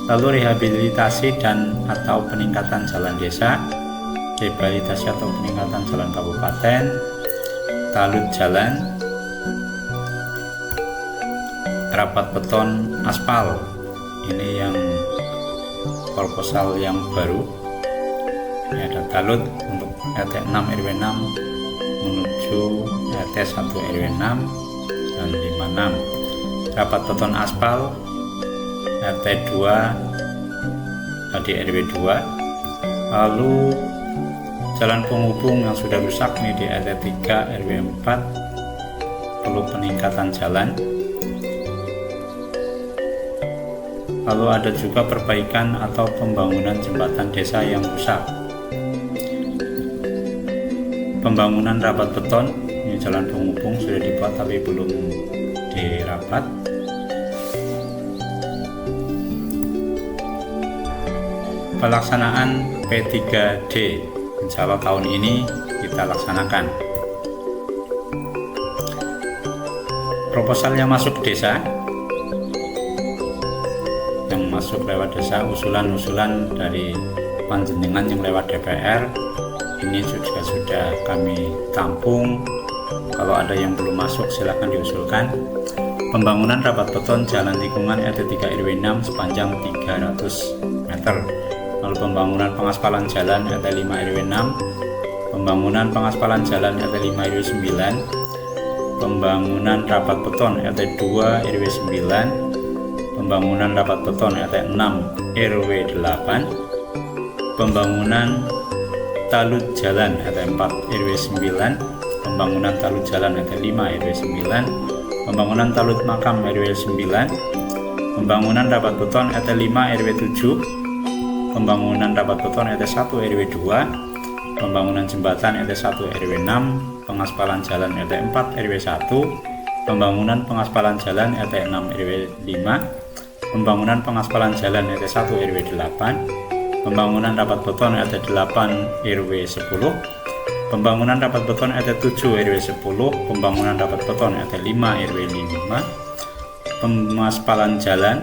Lalu rehabilitasi dan atau peningkatan jalan desa, rehabilitasi atau peningkatan jalan kabupaten, talut jalan, rapat beton aspal. Ini yang proposal yang baru. Ini ada talut untuk RT 6 RW 6 menuju RT 1 RW 6 dan 56. Rapat beton aspal RT 2 di RW 2. Lalu jalan penghubung yang sudah rusak nih di RT 3 RW 4 perlu peningkatan jalan. Lalu ada juga perbaikan atau pembangunan jembatan desa yang rusak. Pembangunan rapat beton, ini jalan penghubung sudah dibuat tapi belum dirapat. Pelaksanaan P3D, insya Allah tahun ini kita laksanakan. Proposal yang masuk desa, lewat desa, usulan-usulan dari panjenengan yang lewat DPR, ini juga sudah kami tampung. Kalau ada yang belum masuk silahkan diusulkan. Pembangunan rapat beton jalan lingkungan RT 3 RW 6 sepanjang 300 meter. Lalu pembangunan pengaspalan jalan RT 5 RW 6, pembangunan pengaspalan jalan RT 5 RW 9, pembangunan rapat beton RT 2 RW 9, pembangunan rapat beton RT 6 RW 8, pembangunan talut jalan RT 4 RW 9, pembangunan talut jalan RT 5 RW 9, pembangunan talut makam RW 9, pembangunan rapat beton RT 5 RW 7, pembangunan rapat beton RT 1 RW 2, pembangunan jembatan RT 1 RW 6, pengaspalan jalan RT 4 RW 1, pembangunan pengaspalan jalan RT 6 RW 5, pembangunan pengaspalan jalan RT 1 RW 8, pembangunan rapat beton RT 8 RW 10, pembangunan rapat beton RT 7 RW 10, pembangunan rapat beton RT 5 RW 5, pengaspalan jalan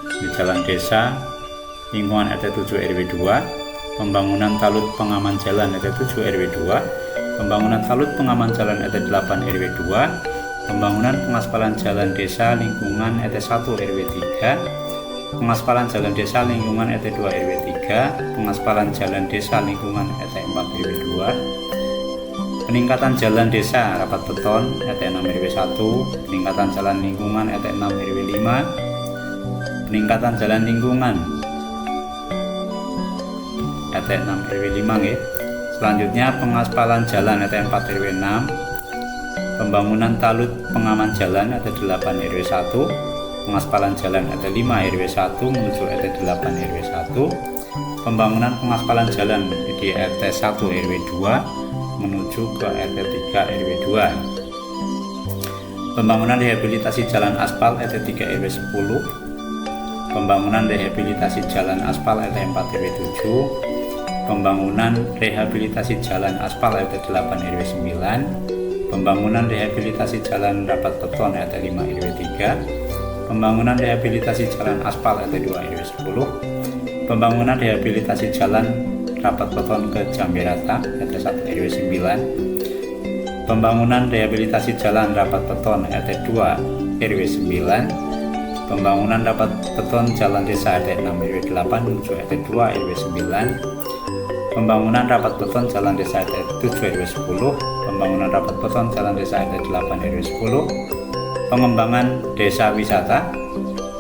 di jalan desa lingkungan RT 7 RW 2, pembangunan talut pengaman jalan RT 7 RW 2, pembangunan talut pengaman jalan RT 8 RW 2, pembangunan pengaspalan jalan desa lingkungan RT 1 RW 3, pengaspalan jalan desa lingkungan RT 2 RW 3, pengaspalan jalan desa lingkungan RT 4 RW 2, peningkatan jalan desa rapat beton RT 6 RW 1, peningkatan jalan lingkungan RT 6 RW 5, peningkatan jalan lingkungan RT 6 RW 5 ya. Selanjutnya pengaspalan jalan RT 4 RW 6, pembangunan talut pengaman jalan RT 8 RW 1, pengaspalan jalan RT 5 RW 1 menuju RT 8 RW 1, pembangunan pengaspalan jalan di RT 1 RW 2 menuju ke RT 3 RW 2. Pembangunan rehabilitasi jalan aspal RT 3 RW 10, pembangunan rehabilitasi jalan aspal RT 4 RW 7, pembangunan rehabilitasi jalan aspal RT 8 RW 9, pembangunan rehabilitasi jalan rapat beton RT 5 RW 3, pembangunan rehabilitasi jalan aspal RT 2 RW 10, pembangunan rehabilitasi jalan rapat beton ke Jamberata RT 1 RW 9, pembangunan rehabilitasi jalan rapat beton RT 2 RW 9, pembangunan rapat beton jalan desa RT 6 RW 8 menuju RT 2 RW 9, pembangunan rapat beton jalan desa RT 7 RW 10, pembangunan rapat beton jalan desa RT 8 RW 10, pengembangan desa wisata,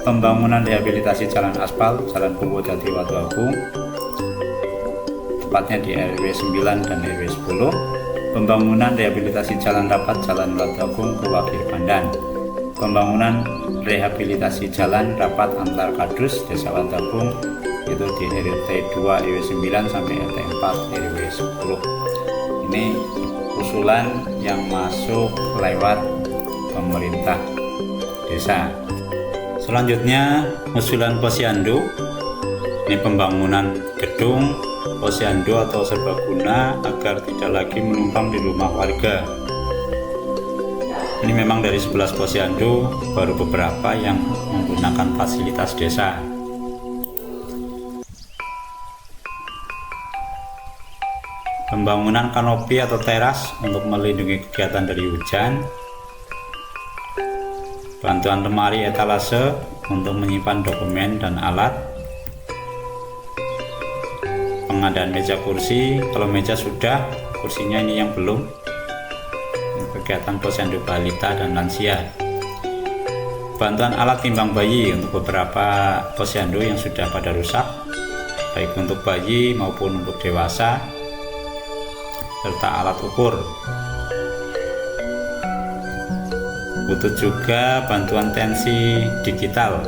pembangunan rehabilitasi jalan aspal jalan Purwodadi Watu Agung tepatnya di RW 9 dan RW 10, pembangunan rehabilitasi jalan rapat jalan Watu Agung ke Wakil Pandan, pembangunan rehabilitasi jalan rapat antar kadus desa Watu Agung itu di RT 2 RW 9 sampai RT 4 RW 10. Ini usulan yang masuk lewat pemerintah desa. Selanjutnya usulan posyandu, ini pembangunan gedung posyandu atau serbaguna agar tidak lagi menumpang di rumah warga. Ini memang dari 11 posyandu baru beberapa yang menggunakan fasilitas desa. Pembangunan kanopi atau teras untuk melindungi kegiatan dari hujan. Bantuan lemari etalase untuk menyimpan dokumen dan alat. Pengadaan meja kursi, kalau meja sudah, kursinya ini yang belum. Kegiatan posyandu balita dan lansia. Bantuan alat timbang bayi untuk beberapa posyandu yang sudah pada rusak, baik untuk bayi maupun untuk dewasa, serta alat ukur. Butuh juga bantuan tensi digital.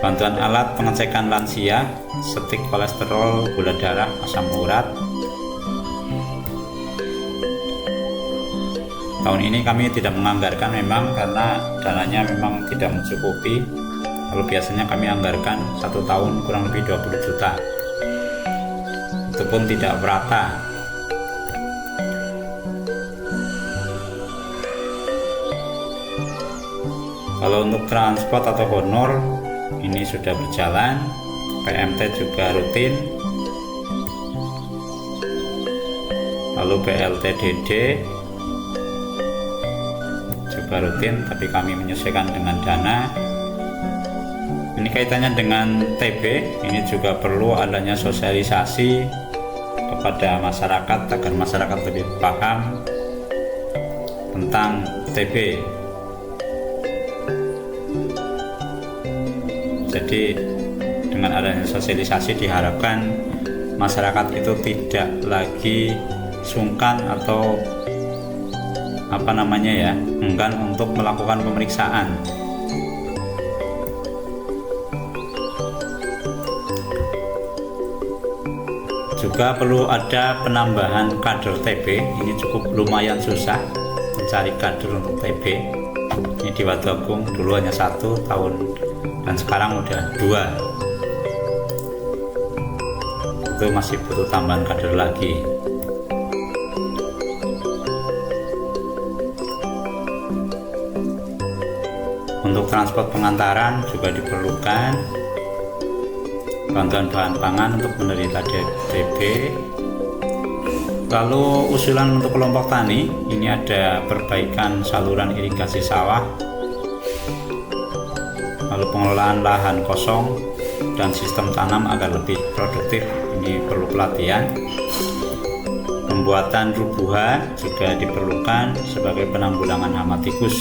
Bantuan alat pengecekan lansia, stik kolesterol, gula darah, asam urat. Tahun ini kami tidak menganggarkan memang karena dananya memang tidak mencukupi. Kalau biasanya kami anggarkan 1 tahun kurang lebih 20 juta. Itu pun tidak merata. Kalau untuk transport atau honor ini sudah berjalan, PMT juga rutin, lalu BLT DD juga rutin, tapi kami menyesuaikan dengan dana. Ini kaitannya dengan TB, ini juga perlu adanya sosialisasi kepada masyarakat agar masyarakat lebih paham tentang TB. Jadi dengan adanya sosialisasi diharapkan masyarakat itu tidak lagi sungkan atau enggan untuk melakukan pemeriksaan. Juga perlu ada penambahan kader TB. Ini cukup lumayan susah mencari kader untuk TB. Ini di Watu Agung dulu hanya 1 tahun dan sekarang udah 2. Itu masih butuh tambahan kader lagi. Untuk transport pengantaran juga diperlukan bantuan bahan pangan untuk penderita TB. Lalu usulan untuk kelompok tani, ini ada perbaikan saluran irigasi sawah, lalu pengelolaan lahan kosong dan sistem tanam agar lebih produktif, ini perlu pelatihan. Pembuatan rubuha juga diperlukan sebagai penanggulangan hama tikus.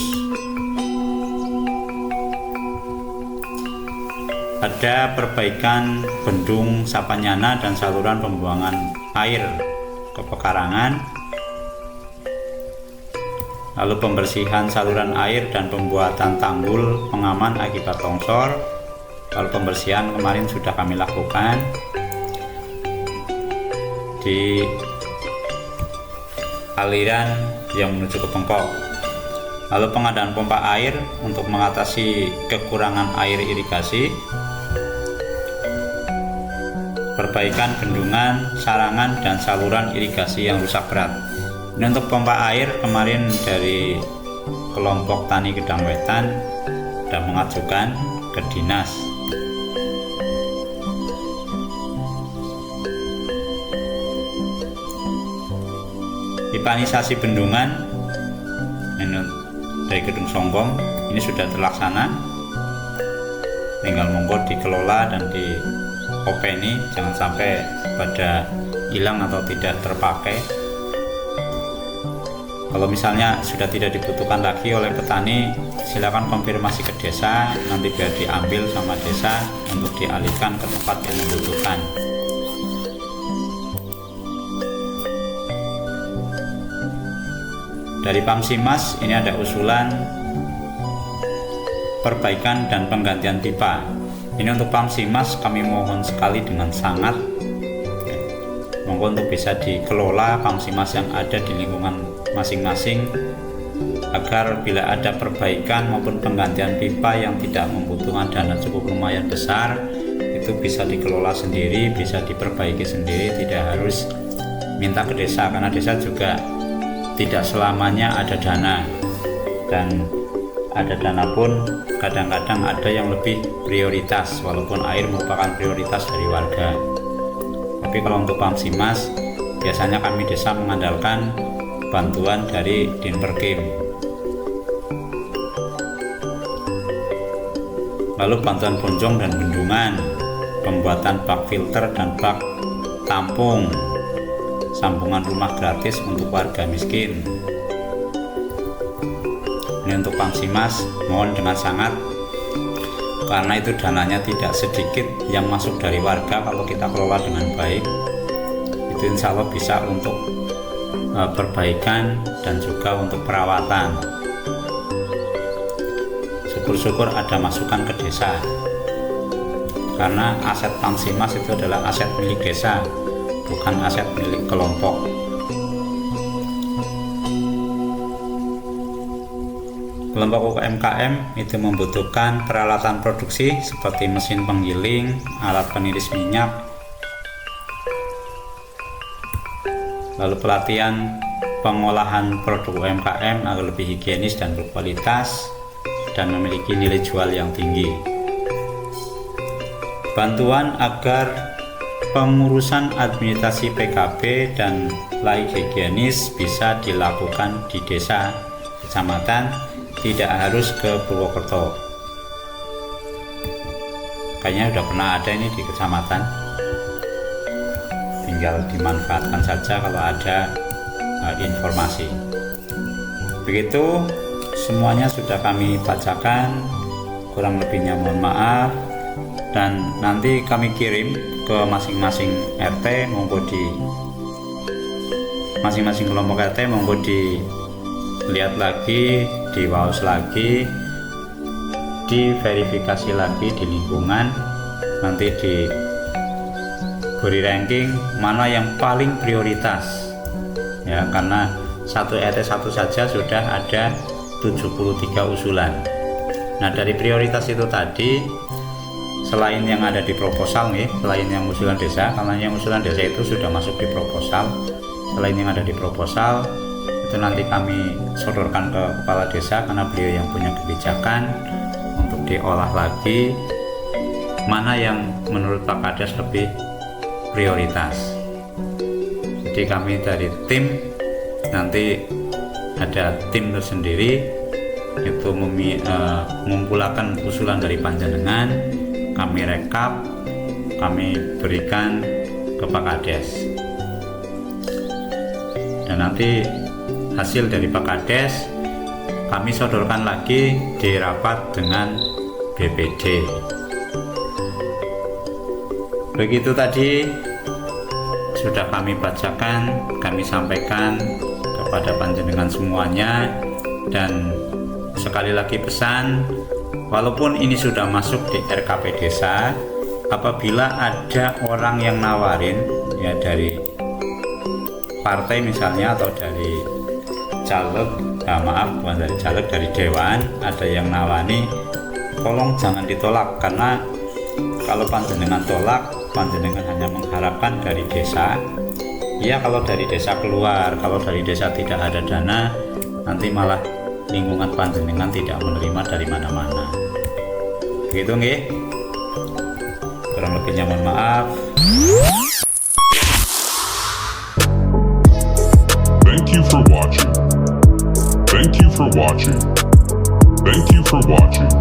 Ada perbaikan bendung Sapanyana dan saluran pembuangan air ke pekarangan, lalu pembersihan saluran air dan pembuatan tanggul pengaman akibat longsor. Lalu pembersihan kemarin sudah kami lakukan di aliran yang menuju ke Pengkok. Lalu pengadaan pompa air untuk mengatasi kekurangan air irigasi, perbaikan bendungan, sarangan, dan saluran irigasi yang rusak berat. Ini untuk pompa air kemarin dari kelompok Tani Gedang Wetan sudah mengajukan ke dinas. Pipanisasi bendungan ini dari Gedung Songgong ini sudah terlaksana, tinggal monggo dikelola dan diopeni, jangan sampai pada hilang atau tidak terpakai. Kalau misalnya sudah tidak dibutuhkan lagi oleh petani, silakan konfirmasi ke desa, nanti biar diambil sama desa untuk dialihkan ke tempat yang membutuhkan. Dari Pamsimas ini ada usulan perbaikan dan penggantian pipa. Ini untuk Pamsimas kami mohon sekali dengan sangat, monggo untuk bisa dikelola Pamsimas yang ada di lingkungan masing-masing, agar bila ada perbaikan maupun penggantian pipa yang tidak membutuhkan dana cukup lumayan besar, itu bisa dikelola sendiri, bisa diperbaiki sendiri, tidak harus minta ke desa, karena desa juga tidak selamanya ada dana, dan ada dana pun kadang-kadang ada yang lebih prioritas, walaupun air merupakan prioritas dari warga. Tapi kalau untuk Pamsimas biasanya kami desa mengandalkan bantuan dari Dinperkim. Lalu bantuan bonjong dan bendungan, pembuatan bak filter dan bak tampung, sambungan rumah gratis untuk warga miskin. Ini untuk Pamsimas mohon dengan sangat, karena itu dananya tidak sedikit yang masuk dari warga. Kalau kita kelola dengan baik, itu insya Allah bisa untuk perbaikan dan juga untuk perawatan. Syukur-syukur ada masukan ke desa, karena aset Pamsimas itu adalah aset milik desa, bukan aset milik kelompok. Kelompok UMKM itu membutuhkan peralatan produksi seperti mesin penggiling, alat peniris minyak, lalu pelatihan pengolahan produk UMKM agar lebih higienis dan berkualitas dan memiliki nilai jual yang tinggi. Bantuan agar pengurusan administrasi PKB dan laik higienis bisa dilakukan di desa, kecamatan, tidak harus ke Purwokerto. Kayaknya udah pernah ada ini di kecamatan, tinggal dimanfaatkan saja kalau ada informasi. Begitu, semuanya sudah kami bacakan, kurang lebihnya mohon maaf, dan nanti kami kirim ke masing-masing RT, monggo di masing-masing kelompok RT, monggo dilihat lagi, diwaos lagi, diverifikasi lagi di lingkungan, nanti diberi ranking mana yang paling prioritas ya, karena satu RT satu saja sudah ada 73 usulan. Nah, dari prioritas itu tadi, selain yang ada di proposal nih, selain yang usulan desa, karena yang usulan desa itu sudah masuk di proposal, selain yang ada di proposal itu nanti kami sodorkan ke kepala desa, karena beliau yang punya kebijakan untuk diolah lagi mana yang menurut Pak Kades lebih prioritas. Jadi kami dari tim nanti ada tim tersendiri itu mengumpulkan usulan dari panjenengan, kami rekap, kami berikan ke Pak Kades, dan nanti hasil dari Pak Kades kami sodorkan lagi di rapat dengan BPD. Begitu tadi sudah kami bacakan, kami sampaikan kepada panjenengan semuanya, dan sekali lagi pesan, walaupun ini sudah masuk di RKP desa, apabila ada orang yang nawarin ya dari partai misalnya atau dari caleg, bukan dari caleg, dari dewan ada yang nawani, tolong jangan ditolak, karena kalau panjenengan tolak, panjenengan hanya mengharapkan dari desa. Ya kalau dari desa keluar, kalau dari desa tidak ada dana, nanti malah lingkungan panjenengan tidak menerima dari mana-mana. Begitu nggih? Kurang lebihnya mohon maaf. Thank you for watching. Thank you for watching. Thank you for watching.